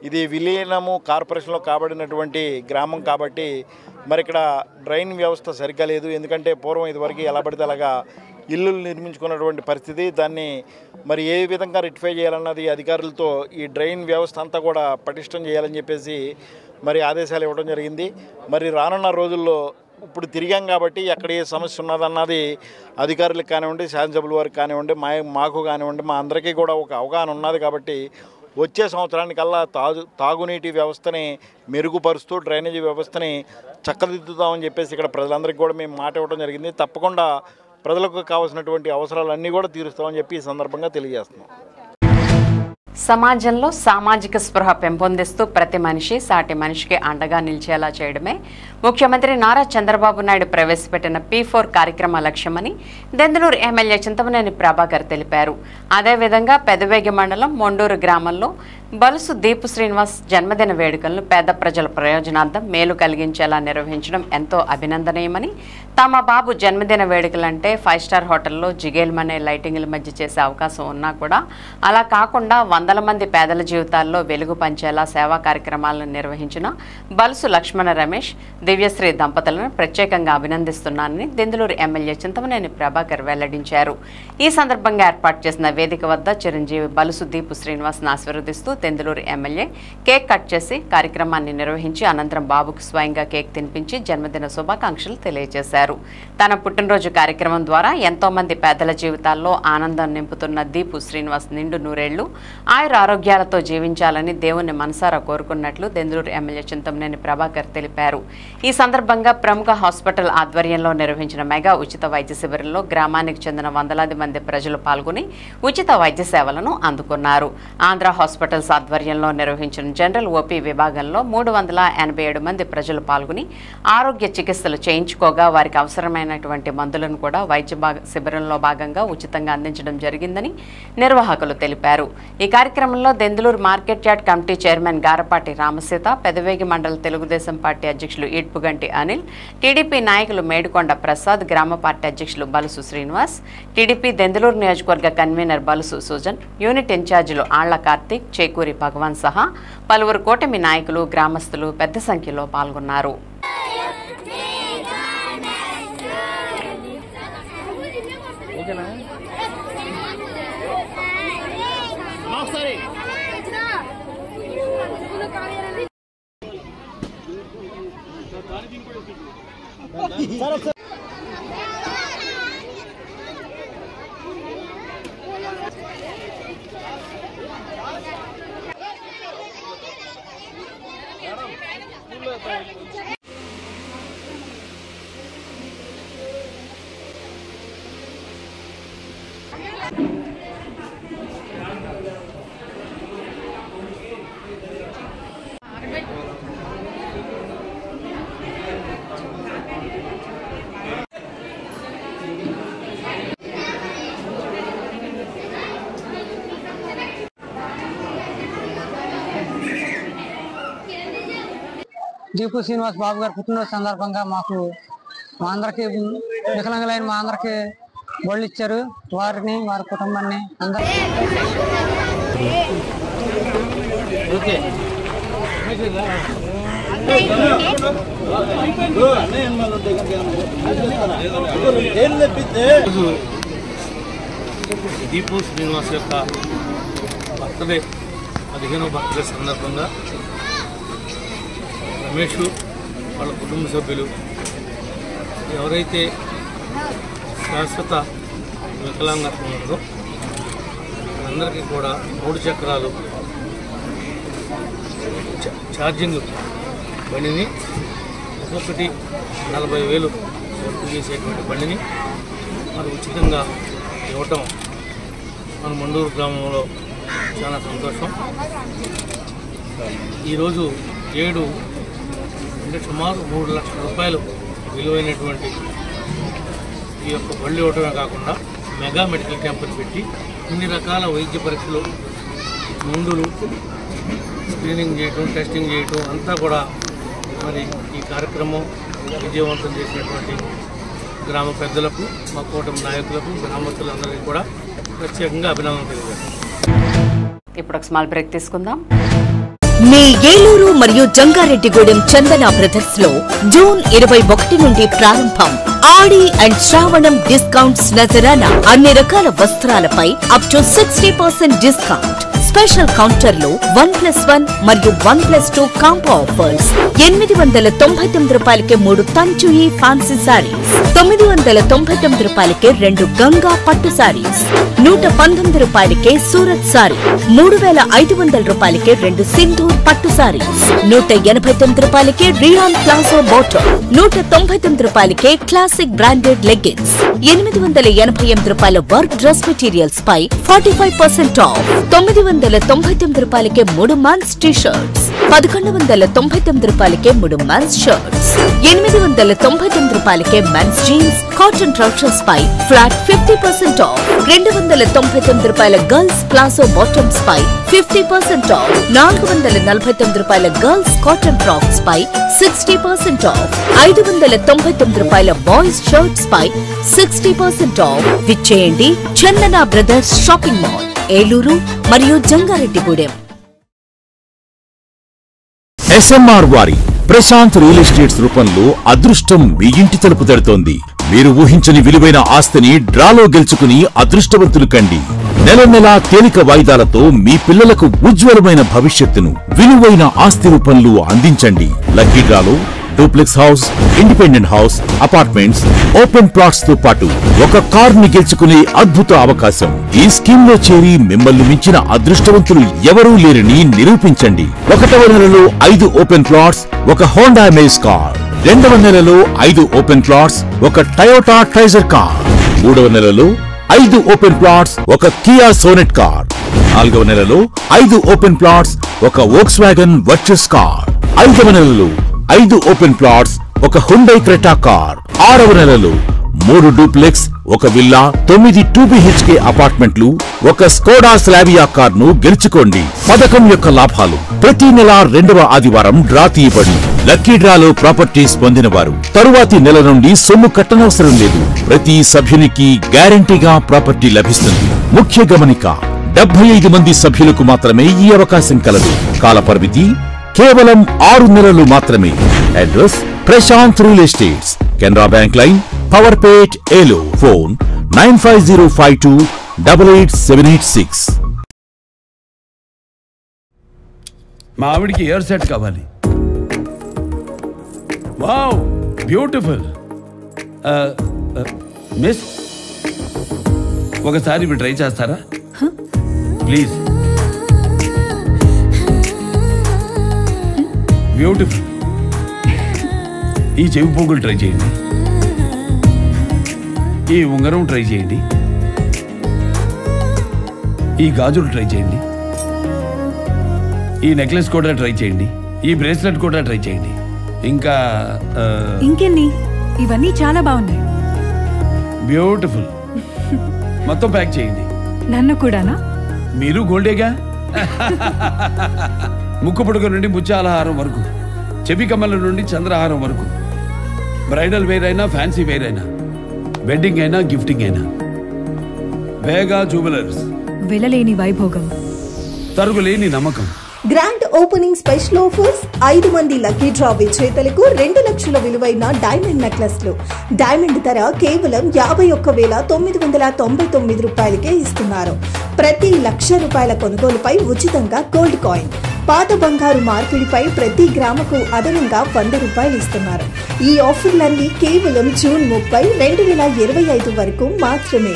Speaker 17: ఇది విలీనము కార్పొరేషన్లో కాబడినటువంటి గ్రామం కాబట్టి మరి ఇక్కడ డ్రైన్ వ్యవస్థ సరిగ్గా లేదు. ఎందుకంటే పూర్వం ఇదివరకు ఎలా పడితే అలాగా ఇల్లులు నిర్మించుకున్నటువంటి పరిస్థితి. దాన్ని మరి ఏ విధంగా రెక్టిఫై చేయాలన్నది అధికారులతో ఈ డ్రైన్ వ్యవస్థ అంతా కూడా పటిష్టం చేయాలని చెప్పేసి మరి ఆదేశాలు ఇవ్వడం జరిగింది. మరి రానున్న రోజుల్లో ఇప్పుడు తిరిగాం కాబట్టి ఎక్కడ ఏ సమస్య ఉన్నదన్నది అధికారులకు కానివ్వండి, శాసనసభ్యుల వారికి కానివ్వండి, మాకు కానివ్వండి, మా అందరికీ కూడా ఒక అవగాహన ఉన్నది కాబట్టి వచ్చే సంవత్సరానికల్లా తాగునీటి వ్యవస్థని మెరుగుపరుస్తూ డ్రైనేజీ వ్యవస్థని చక్కదిద్దుతామని చెప్పేసి ఇక్కడ ప్రజలందరికీ కూడా మేము మాట ఇవ్వడం జరిగింది. తప్పకుండా ప్రజలకు కావాల్సినటువంటి అవసరాలన్నీ కూడా తీరుస్తామని చెప్పి ఈ సందర్భంగా తెలియజేస్తున్నాం.
Speaker 6: సమాజంలో సామాజిక స్పృహ పెంపొందిస్తూ ప్రతి మనిషి సాటి మనిషికి అండగా నిలిచేలా చేయడమే ముఖ్యమంత్రి నారా చంద్రబాబు నాయుడు ప్రవేశపెట్టిన P4 కార్యక్రమ లక్ష్యమని దెందులూరు ఎమ్మెల్యే చింతమనేని ప్రభాకర్ తెలిపారు. అదేవిధంగా పెదవేగి మండలం మొండూరు గ్రామంలో బలుసు దీపు శ్రీనివాస్ జన్మదిన వేడుకలను పేద ప్రజల ప్రయోజనార్థం మేలు కలిగించేలా నిర్వహించడం ఎంతో అభినందనీయమని, తమ బాబు జన్మదిన వేడుకలంటే 5 స్టార్ హోటల్లో జిగేల్మనే లైటింగ్ల మధ్య చేసే అవకాశం ఉన్నా కూడా అలా కాకుండా వందల మంది పేదల జీవితాల్లో వెలుగు పంచేలా సేవా కార్యక్రమాలను నిర్వహించిన బలుసు లక్ష్మణ రమేష్, దివ్యశ్రీ దంపతులను ప్రత్యేకంగా అభినందిస్తున్నానని దెందులూరు ఎమ్మెల్యే చింతమనేని ప్రభాకర్ వెల్లడించారు. ఈ సందర్భంగా ఏర్పాటు చేసిన వేదిక వద్ద చిరంజీవి బలుసు దీపు శ్రీనివాస్ను ఆశీర్వదిస్తూ దెందులూరు ఎమ్మెల్యే కేక్ కట్ చేసి కార్యక్రమాన్ని నిర్వహించి అనంతరం బాబుకు స్వయంగా కేక్ తినిపించి జన్మదిన శుభాకాంక్షలు తెలియజేశారు. తన పుట్టినరోజు కార్యక్రమం ద్వారా ఎంతో మంది పేదల జీవితాల్లో ఆనందం నింపుతున్న దీపు శ్రీనివాస్ నిండు నూరేళ్లు ఆయుర ఆరోగ్యాలతో జీవించాలని దేవుణ్ణి మనసారా కోరుకున్నట్లు దెందులూరు ఎమ్మెల్యే చింతమనేని ప్రభాకర్ తెలిపారు. ఈ సందర్భంగా ప్రముఖ హాస్పిటల్ ఆధ్వర్యంలో నిర్వహించిన మెగా ఉచిత వైద్య శిబిరంలో గ్రామానికి చెందిన వందలాది మంది ప్రజలు పాల్గొని ఉచిత వైద్య సేవలను అందుకున్నారు. ఆంధ్ర హాస్పిటల్స్ ఆధ్వర్యంలో నిర్వహించిన జనరల్ ఓపీ విభాగంలో 387 మంది ప్రజలు పాల్గొని ఆరోగ్య చికిత్సలు చేయించుకోగా వారికి అవసరమైనటువంటి మందులను కూడా వైద్య శిబిరంలో భాగంగా ఉచితంగా అందించడం జరిగిందని నిర్వాహకులు తెలిపారు. ఈ కార్యక్రమంలో Denduluru market yard committee chairman Garapati Ramaseetha, Pedavegi మండల తెలుగుదేశం పార్టీ అధ్యక్షులు ఈడ్పుగంటి అనిల్, టీడీపీ నాయకులు మేడుకొండ ప్రసాద్, గ్రామ పార్టీ అధ్యక్షులు బలుసు శ్రీనివాస్, టీడీపీ దెందులూరు నియోజకవర్గ కన్వీనర్ బలుసు సుజన్, యూనిట్ ఇన్ఛార్జీలు ఆళ్ల కార్తీక్, చేకూరి భగవాన్ సహా పలువురు కూటమి నాయకులు, గ్రామస్తులు పెద్ద సంఖ్యలో పాల్గొన్నారు.
Speaker 18: దీపు శ్రీనివాస్ బాబు గారి పుట్టినరోజు సందర్భంగా మా అందరికి వికలాంగులైన మా అందరికి గోల్డ్ ఇచ్చారు. వారిని వారి కుటుంబాన్ని అందరూ
Speaker 14: దీపు శ్రీనివాస్ యొక్క బర్త్డే 15వ బర్త్డే సందర్భంగా రమేష్ వాళ్ళ కుటుంబ సభ్యులు ఎవరైతే శాశ్వత వికలాంగత్వం ఉందో అందరికీ కూడా 3 చక్రాలు ఛార్జింగ్ బండిని ఒక్కొక్కటి 40,000 వర్క్ చేసేటువంటి బండిని మరి ఉచితంగా ఇవ్వటం మన మండూరు గ్రామంలో చాలా సంతోషం. ఈరోజు 7 అంటే సుమారు 3 లక్షల రూపాయలు విలువైనటువంటి ఈ యొక్క బళ్ళు ఇవ్వటమే కాకుండా మెగా మెడికల్ క్యాంపులు పెట్టి ఇన్ని రకాల వైద్య పరీక్షలు, మందులు స్క్రీనింగ్ చేయటం, టెస్టింగ్ చేయటం అంతా కూడా మరి ఈ కార్యక్రమం విజయవంతం చేసినటువంటి గ్రామ పెద్దలకు, మా కూటమి నాయకులకు, గ్రామస్తులందరికీ కూడా ప్రత్యేకంగా అభినందనలు తెలియజేస్తాం.
Speaker 6: ఇప్పుడు ఒక స్మాల్ బ్రేక్ తీసుకుందాం.
Speaker 1: మీ ఏలూరు మరియు జంగారెడ్డిగూడెం చందన బ్రదర్స్ లో జూన్ 21 నుండి ప్రారంభం ఆడి అండ్ శ్రావణం డిస్కౌంట్స్ నజరానా. అన్ని రకాల వస్త్రాలపై అప్ టు 60% డిస్కౌంట్. స్పెషల్ కౌంటర్లో 1+1 మరియు 1+2 కాంబో ఆఫర్స్. 899 రూపాయలకే 3 తంచుయి ఫ్యాన్సీ సారీస్, 999 రూపాయలకే 2 గంగా పట్టు సారీస్, 119 రూపాయలకే సూరత్ సారీ, 3500 రూపాయలకే 2 సింధూర్ పట్టు సారీస్, 189 రూపాయలకే రియాన్ ప్లాజో బాటమ్, 199 రూపాయలకే క్లాసిక్ బ్రాండెడ్ లెగ్గిన్స్, 888 రూపాయల వర్క్ డ్రెస్ మెటీరియల్స్ పై 45% ఆఫ్, 999 రూపాయలకే 3 మెన్స్ టీ షర్ట్స్, 1199 రూపాయలకే 3 మెన్స్ షర్ట్స్, 899 రూపాయలకే మెన్స్ జీన్స్ కాటన్ ట్రౌజర్స్ పై ఫ్లాట్ 50% ఆఫ్, 299 రూపాయల గర్ల్స్ ప్లాజో బాటమ్స్ పై 50% ఆఫ్, 449 రూపాయల గర్ల్స్ కాటన్ ఫ్రాక్స్ పై 60% ఆఫ్, 599 రూపాయల బాయ్స్ షర్ట్స్ పై 60% ఆఫ్. విచ్చేయండి Chandana brothers shopping mall, Eluru మరియు జంగారెడ్డిగూడెం.
Speaker 2: SMR వారి ప్రశాంత్ రియల్ ఎస్టేట్స్ రూపంలో అదృష్టం మీ ఇంటి తలుపు తడుతోంది. మీరు ఊహించని విలువైన ఆస్తిని డ్రాలో గెలుచుకుని అదృష్టవంతులు కండి. నెల నెలా తేలిక వాయిదాలతో మీ పిల్లలకు ఉజ్వలమైన భవిష్యత్తును విలువైన ఆస్తి రూపంలో అందించండి. లక్కీ డ్రాలో duplex house, independent house, apartments, open plots తో పాటు ఒక కార్ ని గెలుచుకునే అద్భుత అవకాశం. ఈ స్కీమ్ లో చేరి మిమ్మల్ని మించిన అదృష్టవంతులు ఎవరూ లేరని నిరూపించండి. 1వ నెలలో 5 ఓపెన్ ప్లాట్స్, ఒక హోండా అమేజ్ కార్. 2వ నెలలో 5 ఓపెన్ ప్లాట్స్, ఒక టయోటా ట్రైజర్ కార్. 3వ నెలలో 5 ఓపెన్ ప్లాట్స్, ఒక కియా సోనెట్ కార్. 4వ నెలలో 5 ఓపెన్ ప్లాట్స్, ఒక వోక్స్వాగన్ వర్చస్ కార్. 5వ నెలలో 5 ఓపెన్ ప్లాట్స్, ఒక హుండై క్రెటా కార్. 6వ నెలలో 3 డూప్లెక్స్, ఒక విల్లా, 9 2BHK అపార్ట్మెంట్లు, ఒక స్కోడా స్లావియా కార్ ను గెలుచుకోండి. పథకం యొక్క లాభాలు ప్రతి నెల 2వ ఆదివారం డ్రా తీయబడి లక్కీ డ్రాలో ప్రాపర్టీస్ పొందిన వారు తరువాతి నెల నుండి సొమ్ము కట్టనవసరం లేదు. ప్రతి సభ్యునికి గ్యారంటీగా ప్రాపర్టీ లభిస్తుంది. ముఖ్య గమనిక, 75 మంది సభ్యులకు మాత్రమే ఈ అవకాశం కలదు. కాల పరిమితి కేవలం 6 నెలలు మాత్రమే. Address Prashanth real estates, Canara bank line, Powerpet, Eluru. Phone 9505288786.
Speaker 3: మా ఆవిడికి ఇయర్ సెట్ కావాలి. Wow, beautiful. మిస్, ఒకసారి ఇవి ట్రై చేస్తారా ప్లీజ్? బ్యూటిఫుల్. ఈ చెవి పోగులు ట్రై చేయండి, ఈ ఉంగరం ట్రై చేయండి, ఈ గాజులు ట్రై చేయండి, ఈ నెక్లెస్ కూడా ట్రై చేయండి, ఈ బ్రేస్లెట్ కూడా ట్రై చేయండి. ఇంకా
Speaker 4: ఇంకెన్ని? ఇవన్నీ చాలా బాగున్నాయి.
Speaker 3: బ్యూటిఫుల్. మొత్తం ప్యాక్ చేయండి.
Speaker 4: నన్ను కూడానా?
Speaker 3: మీరు గోల్డేగా. ముక్కు పుడక నుండి ముత్యాలహారం వరకు, చెవి కమ్మల నుండి చంద్రహారం వరకు, బ్రైడల్ వేర్ అయినా ఫ్యాన్సీ వేర్ అయినా, వెడ్డింగ్ అయినా గిఫ్టింగ్ అయినా వేగా జ్యువెలర్స్,
Speaker 4: వెలలేని వైభోగం,
Speaker 3: తరుగులేని నమ్మకం.
Speaker 5: గ్రాండ్ ఓపెనింగ్ స్పెషల్ ఆఫర్స్, 5 మంది లక్కీ డ్రా విజేతలకు 2 లక్షల విలువైన డైమండ్ నెక్లెస్లు. డైమండ్ ధర కేవలం 51,999 రూపాయలకే ఇస్తున్నారు. ప్రతి ₹1,00,000 కొనుగోలుపై ఉచితంగా గోల్డ్ కాయిన్. పాత బంగారు మార్పిడిపై ప్రతి గ్రాముకు అదనంగా ₹100 ఇస్తున్నారు. ఈ ఆఫర్లన్నీ కేవలం జూన్ 30, 2025 వరకు మాత్రమే.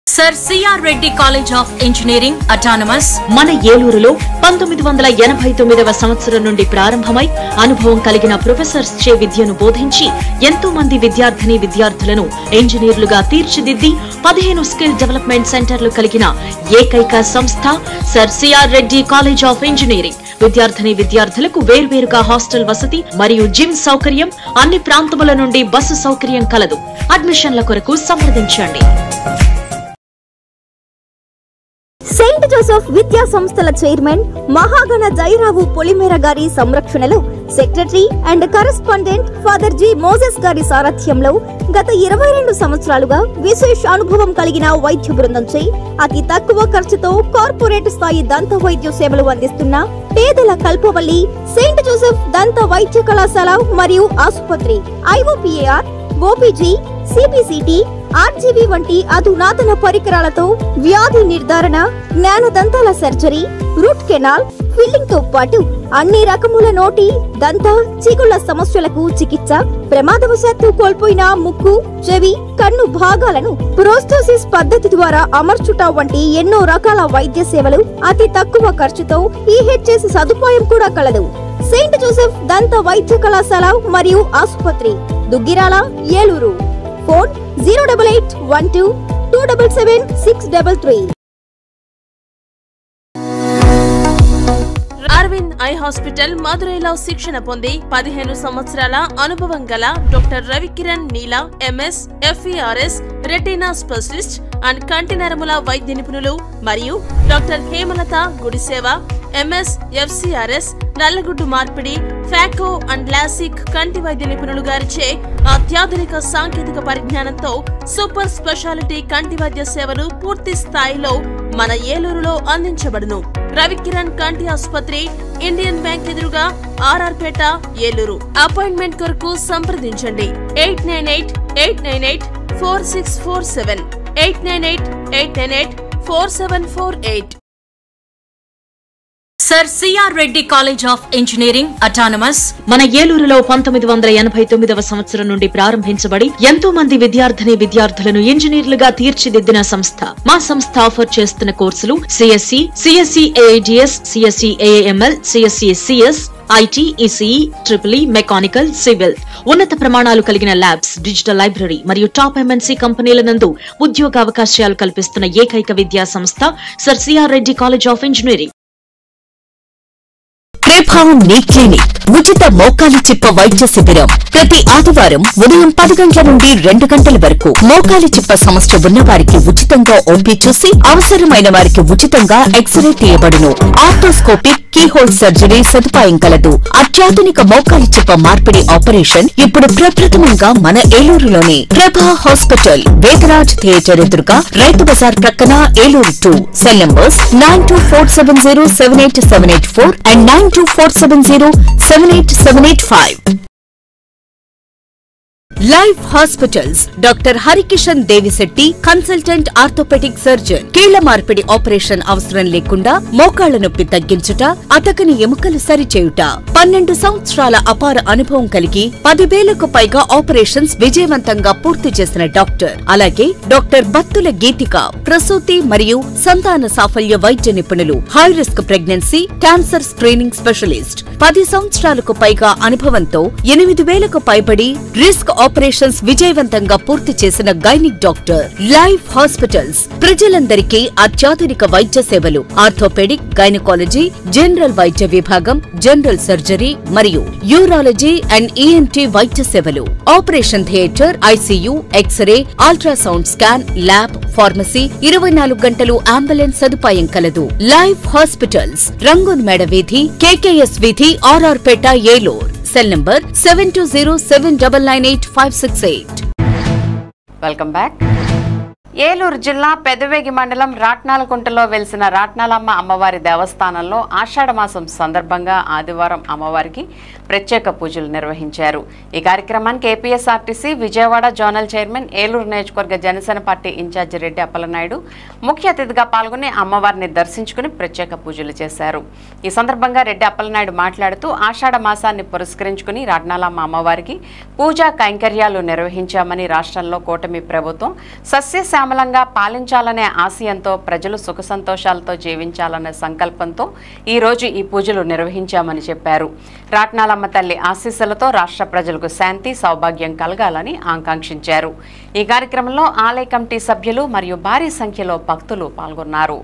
Speaker 1: Sir CR Reddy college of engineering autonomous మన ఏలూరులో 1989వ సంవత్సరం నుండి ప్రారంభమై అనుభవం కలిగిన ప్రొఫెసర్స్ చే విద్యను బోధించి ఎంతో మంది విద్యార్థులను ఇంజనీర్లుగా తీర్చిదిద్ది 15 స్కిల్ డెవలప్మెంట్ సెంటర్లు కలిగిన ఏకైక సంస్థ sir CR Reddy college of engineering. విద్యార్థులకు వేర్వేరుగా హాస్టల్ వసతి మరియు జిమ్ సౌకర్యం, అన్ని ప్రాంతముల నుండి బస్సు సౌకర్యం కలదు. అడ్మిషన్ల కొరకు సంప్రదించండి.
Speaker 19: సెయింట్ జోసెఫ్ విద్యా సంస్థల చైర్మన్ మహాగణ జైరావు పొలిమేర గారి సంరక్షణలో secretary and correspondent father G Moses గారి సారథ్యంలో గత 22 సంవత్సరాలుగా విశేష అనుభవం కలిగిన వైద్య బృందంచే అతి తక్కువ ఖర్చుతో కార్పొరేట్ స్థాయి దంత వైద్య సేవలు అందిస్తున్న పేదల కల్పవల్లి సెయింట్ జోసెఫ్ దంత వైద్య కళాశాల మరియు ఆసుపత్రి IOPAR, OPG, CPCT, RGV వంటి అధునాతన పరికరాలతో వ్యాధి నిర్ధారణ, జ్ఞానదంతాల సర్జరీ, రూట్ కెనాల్, ఫిల్లింగ్ తో పాటు అన్ని రకముల నోటి, దంత, చిగుళ్ల సమస్యలకు చికిత్స, ప్రమాదవశాత్తు కోల్పోయిన ముక్కు, చెవి, కన్ను భాగాలను ప్రోస్తోసిస్ పద్ధతి ద్వారా అమర్చుట వంటి ఎన్నో రకాల వైద్య సేవలు అతి తక్కువ ఖర్చుతో EHS సదుపాయం కూడా కలదు. సెయింట్ జోసెఫ్ దంత వైద్య కళాశాల మరియు ఆసుపత్రి, Duggirala, Eluru. Phone 08812277633.
Speaker 20: Aravind eye hospital మదురైలో శిక్షణ పొంది 15 సంవత్సరాల అనుభవం గల doctor Ravikiran Neela MS, FERS, retina specialist and కంటి నరముల వైద్య నిపుణులు మరియు doctor Hemalatha Gudiseva MS, FCRS, నల్లగుడ్డు మార్పిడి, ఫాకో అండ్ లాసిక్ కంటి వైద్య నిపుణులు గారిచే అత్యాధునిక సాంకేతిక పరిజ్ఞానంతో సూపర్ స్పెషాలిటీ కంటి వైద్య సేవలు పూర్తి స్థాయిలో మన ఏలూరులో అందించబడును. రవికిరణ్ కంటి ఆసుపత్రి, ఇండియన్ బ్యాంక్ ఎదురుగా, RR పేట, ఏలూరు. అపాయింట్మెంట్ కొరకు సంప్రదించండి 898-898-4647, 898-898-4748.
Speaker 1: Sir CR Reddy college of engineering autonomous మన ఏలూరులో 1989వ సంవత్సరం నుండి ప్రారంభించబడి ఎంతో మంది విద్యార్థులను ఇంజనీర్లుగా తీర్చిదిద్దిన సంస్థ. మా సంస్థ ఆఫర్ చేస్తున్న కోర్సులు CSE, CSE AIDS, CSE AAML, CSE CS, IT, ECE, EEE, mechanical, civil. ఉన్నత ప్రమాణాలు కలిగిన ల్యాబ్స్, డిజిటల్ లైబ్రరీ మరియు టాప్ MNC కంపెనీల నందు ఉద్యోగావకాశాలు కల్పిస్తున్న ఏకైక విద్యా సంస్థ sir CR Reddy college of engineering. ప్రభావం నీ క్లినిక్ ఉచిత మోకాలి చిప్ప వైద్య శిబిరం ప్రతి ఆదివారం ఉదయం 10 గంటల నుండి 2 గంటల వరకు. మోకాలి చిప్ప సమస్య ఉన్న వారికి ఉచితంగా ఓపీ చూసి అవసరమైన వారికి ఉచితంగా ఎక్స్రే తీయబడును. ఆర్థోస్కోపిక్ కీహోల్ సర్జరీ సదుపాయం కలదు. అత్యాధునిక మోకాలి చిప్ప మార్పిడి ఆపరేషన్ ఇప్పుడు ప్రప్రథమంగా మన ఏలూరులోనే. ప్రభా హాస్పిటల్, వేదరాజ్ థియేటర్ ఎదురుగా, రైతు బజార్ ప్రక్కన, Eluru 2. Cell numbers 9247078784 and 9247078785. Life hospitals doctor Harikishan Devisetty, consultant orthopaedic surgeon. కీళ్ల మార్పిడి ఆపరేషన్ అవసరం లేకుండా మోకాళ్ల నొప్పి తగ్గించుట, అతకని ఎముకలు సరిచేయుట. 12 సంవత్సరాల అపార అనుభవం కలిగి 10,000కు పైగా ఆపరేషన్స్ విజయవంతంగా పూర్తి చేసిన డాక్టర్. అలాగే డాక్టర్ బత్తుల గీతిక, ప్రసూతి మరియు సంతాన సాఫల్య వైద్య నిపుణులు. High risk pregnancy, cancer screening specialist. 10 సంవత్సరాలకు పైగా అనుభవంతో 8,000కు పైబడి రిస్క్ ఆపరేషన్స్ విజయవంతంగా పూర్తి చేసిన గైనిక్ డాక్టర్. లైఫ్ హాస్పిటల్స్ ప్రజలందరికీ అత్యాధునిక వైద్య సేవలు. ఆర్థోపెడిక్, గైనకాలజీ, జనరల్ వైద్య విభాగం, జనరల్ సర్జరీ మరియు యూరాలజీ అండ్ ENT వైద్య సేవలు. Operation theatre, ICU, x-ray, ultrasound scan, lab, pharmacy, 24 గంటలు అంబులెన్స్ సదుపాయం కలదు. లైఫ్ హాస్పిటల్స్, రంగూన్ మేడ వీధి, KKS వీధి, RR పేట, Eluru. Cell number 7207998568.
Speaker 6: Welcome back. Eluru జిల్లా పెదవేగి మండలం రాట్నాలకుంటలో వెలిసిన రాట్నాలమ్మ అమ్మవారి దేవస్థానంలో ఆషాఢమాసం సందర్భంగా ఆదివారం అమ్మవారికి ప్రత్యేక పూజలు నిర్వహించారు. ఈ కార్యక్రమానికి APSRTC Vijayawada zonal chairman, Eluru నియోజకవర్గ జనసేన పార్టీ ఇన్ఛార్జి రెడ్డి అప్పలనాయుడు ముఖ్య అతిథిగా పాల్గొని అమ్మవారిని దర్శించుకుని ప్రత్యేక పూజలు చేశారు. ఈ సందర్భంగా రెడ్డి అప్పలనాయుడు మాట్లాడుతూ ఆషాఢ మాసాన్ని పురస్కరించుకుని రాట్నాలమ్మ అమ్మవారికి పూజా కైంకర్యాలు నిర్వహించామని, రాష్ట్రంలో కూటమి ప్రభుత్వం సస్యశ్యామలంగా పాలించాలనే ఆశయంతో ప్రజలు సుఖ సంతోషాలతో జీవించాలనే సంకల్పంతో ఈ రోజు ఈ పూజలు నిర్వహించామని చెప్పారు. రాట్నాలమ్మ తల్లి ఆశీస్సులతో రాష్ట్ర ప్రజలకు శాంతి, సౌభాగ్యం కలగాలని ఆకాంక్షించారు. ఈ కార్యక్రమంలో ఆలయ కమిటీ సభ్యులు మరియు భారీ సంఖ్యలో భక్తులు పాల్గొన్నారు.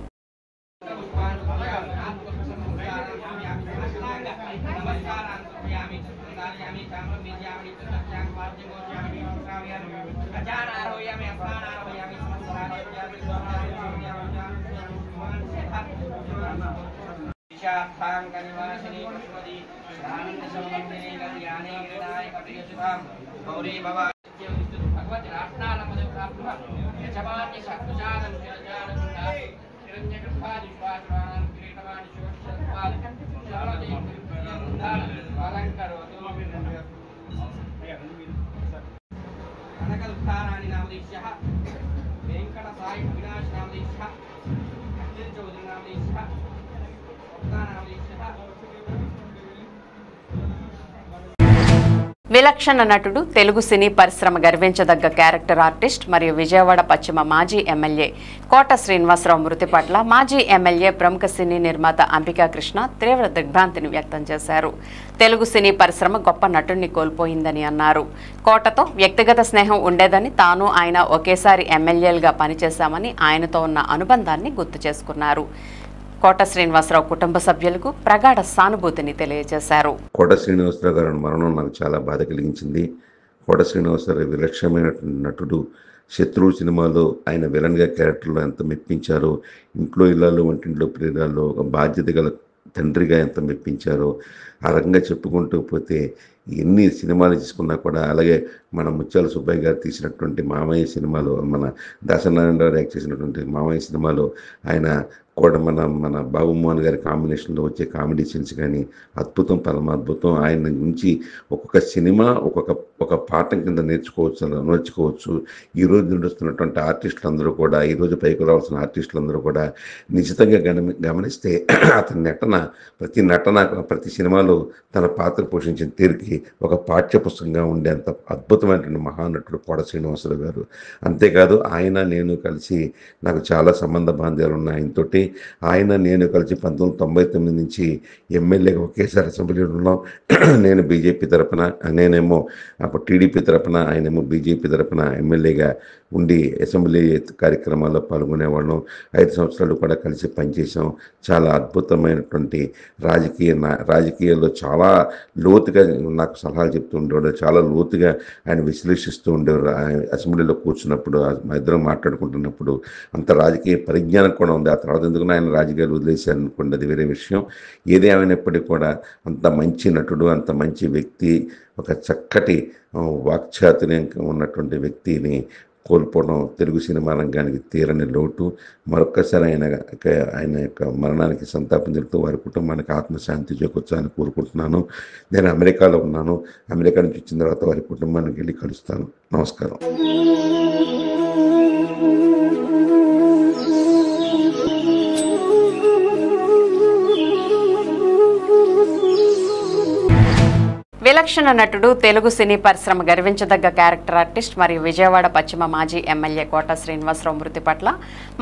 Speaker 6: విలక్షణ నటుడు, తెలుగు సినీ పరిశ్రమ గర్వించదగ్గ క్యారెక్టర్ ఆర్టిస్ట్ మరియు విజయవాడ పశ్చిమ మాజీ ఎమ్మెల్యే కోట శ్రీనివాసరావు మృతి పట్ల మాజీ ఎమ్మెల్యే, ప్రముఖ సినీ నిర్మాత అంబికా కృష్ణ తీవ్ర దిగ్భ్రాంతిని వ్యక్తం చేశారు. తెలుగు సినీ పరిశ్రమ గొప్ప నటుడిని కోల్పోయిందని అన్నారు. కోటతో వ్యక్తిగత స్నేహం ఉండేదని, తాను ఆయన ఒకేసారి ఎమ్మెల్యేలుగా పనిచేశామని, ఆయనతో ఉన్న అనుబంధాన్ని గుర్తు చేసుకున్నారు. కోట శ్రీనివాసరావు కుటుంబ సభ్యులకు ప్రగాఢ సానుభూతిని తెలియజేశారు.
Speaker 21: కోట శ్రీనివాసరావు గారి మరణం నాకు చాలా బాధ కలిగించింది. కోట శ్రీనివాసరావు విలక్షణమైన నటుడు. శత్రువు సినిమాలో ఆయన విలన్గా క్యారెక్టర్లో ఎంత మెప్పించారో, ఇంట్లో ఇళ్లలో వంటింట్లో ప్రియురాల్లో ఒక బాధ్యత గల తండ్రిగా ఎంత మెప్పించారో ఆ రకంగా చెప్పుకుంటూ పోతే ఎన్ని సినిమాలు తీసుకున్నా కూడా, అలాగే మన ముత్యాల సుబ్బయ్య గారు తీసినటువంటి మామయ్య సినిమాలో, మన దాసనారాయణరావు యాక్ట్ చేసినటువంటి మామయ్య సినిమాలో ఆయన కూడా మన బాబుమోహన్ గారి కాంబినేషన్లో వచ్చే కామెడీ సీన్స్ కానీ అద్భుతం, పరమాద్భుతం. ఆయన నుంచి ఒక్కొక్క సినిమా ఒక పాఠం కింద నేర్చుకోవచ్చు. ఈరోజు నడుస్తున్నటువంటి ఆర్టిస్టులు అందరూ కూడా, ఈరోజు పైకి రావాల్సిన ఆర్టిస్టులు అందరూ కూడా నిశ్చితంగా గమనిస్తే అతని ప్రతి సినిమాలో తన పాత్ర పోషించిన తీరుకి ఒక పాఠ్య పుస్తకంగా ఉండేంత అద్భుతమైనటువంటి మహానటుడు కోట శ్రీనివాసరావు గారు. అంతేకాదు ఆయన నేను కలిసి, నాకు చాలా సంబంధ బాంధ్యాలు ఉన్నాయి ఆయనతోటి. ఆయన నేను కలిసి 1999 నుంచి ఎమ్మెల్యేగా ఒకేసారి అసెంబ్లీలో ఉన్నాం. నేను బీజేపీ తరఫున, నేనేమో అప్పుడు టీడీపీ తరఫున, ఆయనేమో బీజేపీ తరఫున ఎమ్మెల్యేగా ఉండి అసెంబ్లీ కార్యక్రమాల్లో పాల్గొనేవాళ్ళం. 5 సంవత్సరాలు కూడా కలిసి పనిచేసాం. చాలా అద్భుతమైనటువంటి రాజకీయాల్లో చాలా లోతుగా నాకు సలహాలు చెప్తూ ఉండేవాడు. చాలా లోతుగా ఆయన విశ్లేషిస్తూ ఉండేవారు. అసెంబ్లీలో కూర్చున్నప్పుడు మా ఇద్దరం మాట్లాడుకుంటున్నప్పుడు అంత రాజకీయ పరిజ్ఞానం కూడా ఉంది. ఆ తర్వాత ఎందుకు ఆయన రాజకీయాలు వదిలేశారు అనుకోండి, అది వేరే విషయం. ఏది ఏమైనప్పటికీ కూడా అంత మంచి నటుడు, అంత మంచి వ్యక్తి, ఒక చక్కటి వాక్చాతుర్యం ఉన్నటువంటి వ్యక్తిని కోల్పోవడం తెలుగు సినిమా రంగానికి తీరని లోటు. మరొక్కసారి ఆయన యొక్క మరణానికి సంతాపం తెలుపుతూ వారి కుటుంబానికి ఆత్మశాంతి చేకూర్చాలని కోరుకుంటున్నాను. నేను అమెరికాలో ఉన్నాను. అమెరికా నుంచి వచ్చిన తర్వాత వారి కుటుంబానికి వెళ్ళి కలుస్తాను. నమస్కారం.
Speaker 6: విలక్షణ నటుడు, తెలుగు సినీ పరిశ్రమ గర్వించదగ్గ క్యారెక్టర్ ఆర్టిస్ట్ మరియు విజయవాడ పశ్చిమ మాజీ ఎమ్మెల్యే కోట శ్రీనివాసరావు మృతి పట్ల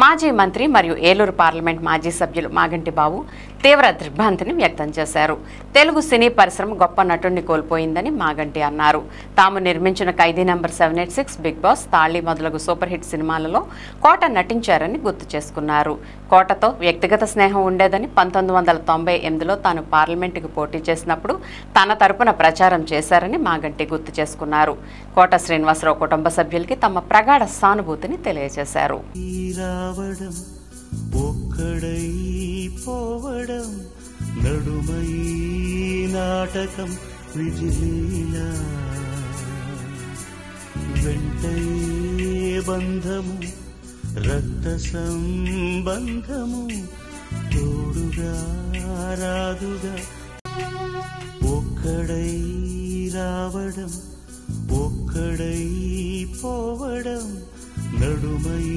Speaker 6: మాజీ మంత్రి మరియు ఏలూరు పార్లమెంట్ మాజీ సభ్యులు మాగంటి బాబు తీవ్ర దిగ్భ్రాంతిని వ్యక్తం చేశారు. తెలుగు సినీ పరిశ్రమ గొప్ప నటుడిని కోల్పోయిందని మాగంటి అన్నారు. తాము నిర్మించిన ఖైదీ నంబర్ 786, బిగ్ బాస్, తాళి మొదలగు సూపర్ హిట్ సినిమాలలో కోట నటించారని గుర్తు చేసుకున్నారు. కోటతో వ్యక్తిగత స్నేహం ఉండేదని, 1998లో తాను పార్లమెంటుకు పోటీ చేసినప్పుడు తన తరపున ప్రచారం చేశారని మాగంటి గుర్తు చేసుకున్నారు. కోట శ్రీనివాసరావు కుటుంబ సభ్యులకి తమ ప్రగాఢ సానుభూతిని తెలియజేశారు.
Speaker 22: ఒక్కడై పోవడం నడుమై నాటకం
Speaker 7: విజిలీలా వెంటయే బంధము రక్త సంబంధము తోడుగా రాదుగా ఒక్కడై రావడం ఒక్కడై పోవడం నడుమై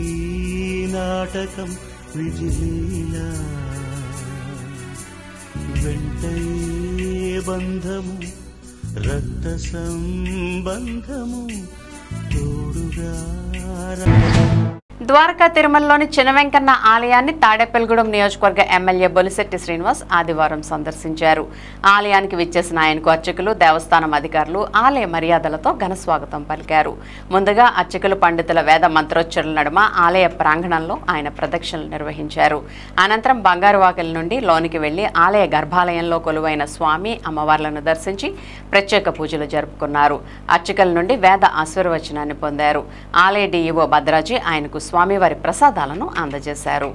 Speaker 7: నాటకం విజిలీలా వెంటయే బంధము రక్త సంబంధము తోడుగా
Speaker 6: ద్వారకా తిరుమలలోని చిన్న వెంకన్న ఆలయాన్ని తాడేపల్లిగూడెం నియోజకవర్గ ఎమ్మెల్యే బొలిశెట్టి శ్రీనివాస్ ఆదివారం సందర్శించారు. ఆలయానికి విచ్చేసిన ఆయనకు అర్చకులు, దేవస్థానం అధికారులు ఆలయ మర్యాదలతో ఘనస్వాగతం పలికారు. ముందుగా అర్చకులు, పండితుల వేద మంత్రోచ్చరణల నడుమ ఆలయ ప్రాంగణంలో ఆయన ప్రదక్షిణలు నిర్వహించారు. అనంతరం బంగారువాకిలి నుండి లోనికి వెళ్లి ఆలయ గర్భాలయంలో కొలువైన స్వామి, అమ్మవార్లను దర్శించి ప్రత్యేక పూజలు జరుపుకున్నారు. అర్చకుల నుండి వేద ఆశీర్వచనాన్ని పొందారు. ఆలయ డీఈఓ భద్రాజీ ఆయనకు స్వామివారి ప్రసాదాలను అందజేశారు.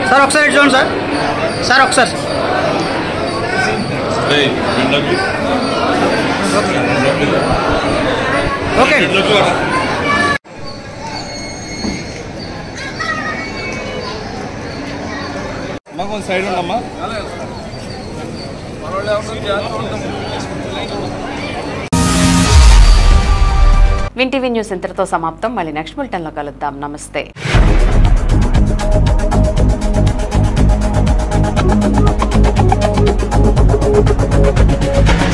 Speaker 22: సార్ ఒకసారి చూడండి సార్. సార్ ఒకసారి ఓకే
Speaker 13: మాకు సైడ్ ఉండమ్మా.
Speaker 6: వింటీవీ న్యూస్ ఇంతటితో సమాప్తం. మళ్ళీ నెక్స్ట్ బులెటిన్లో కలుద్దాం. నమస్తే.
Speaker 23: Thank you.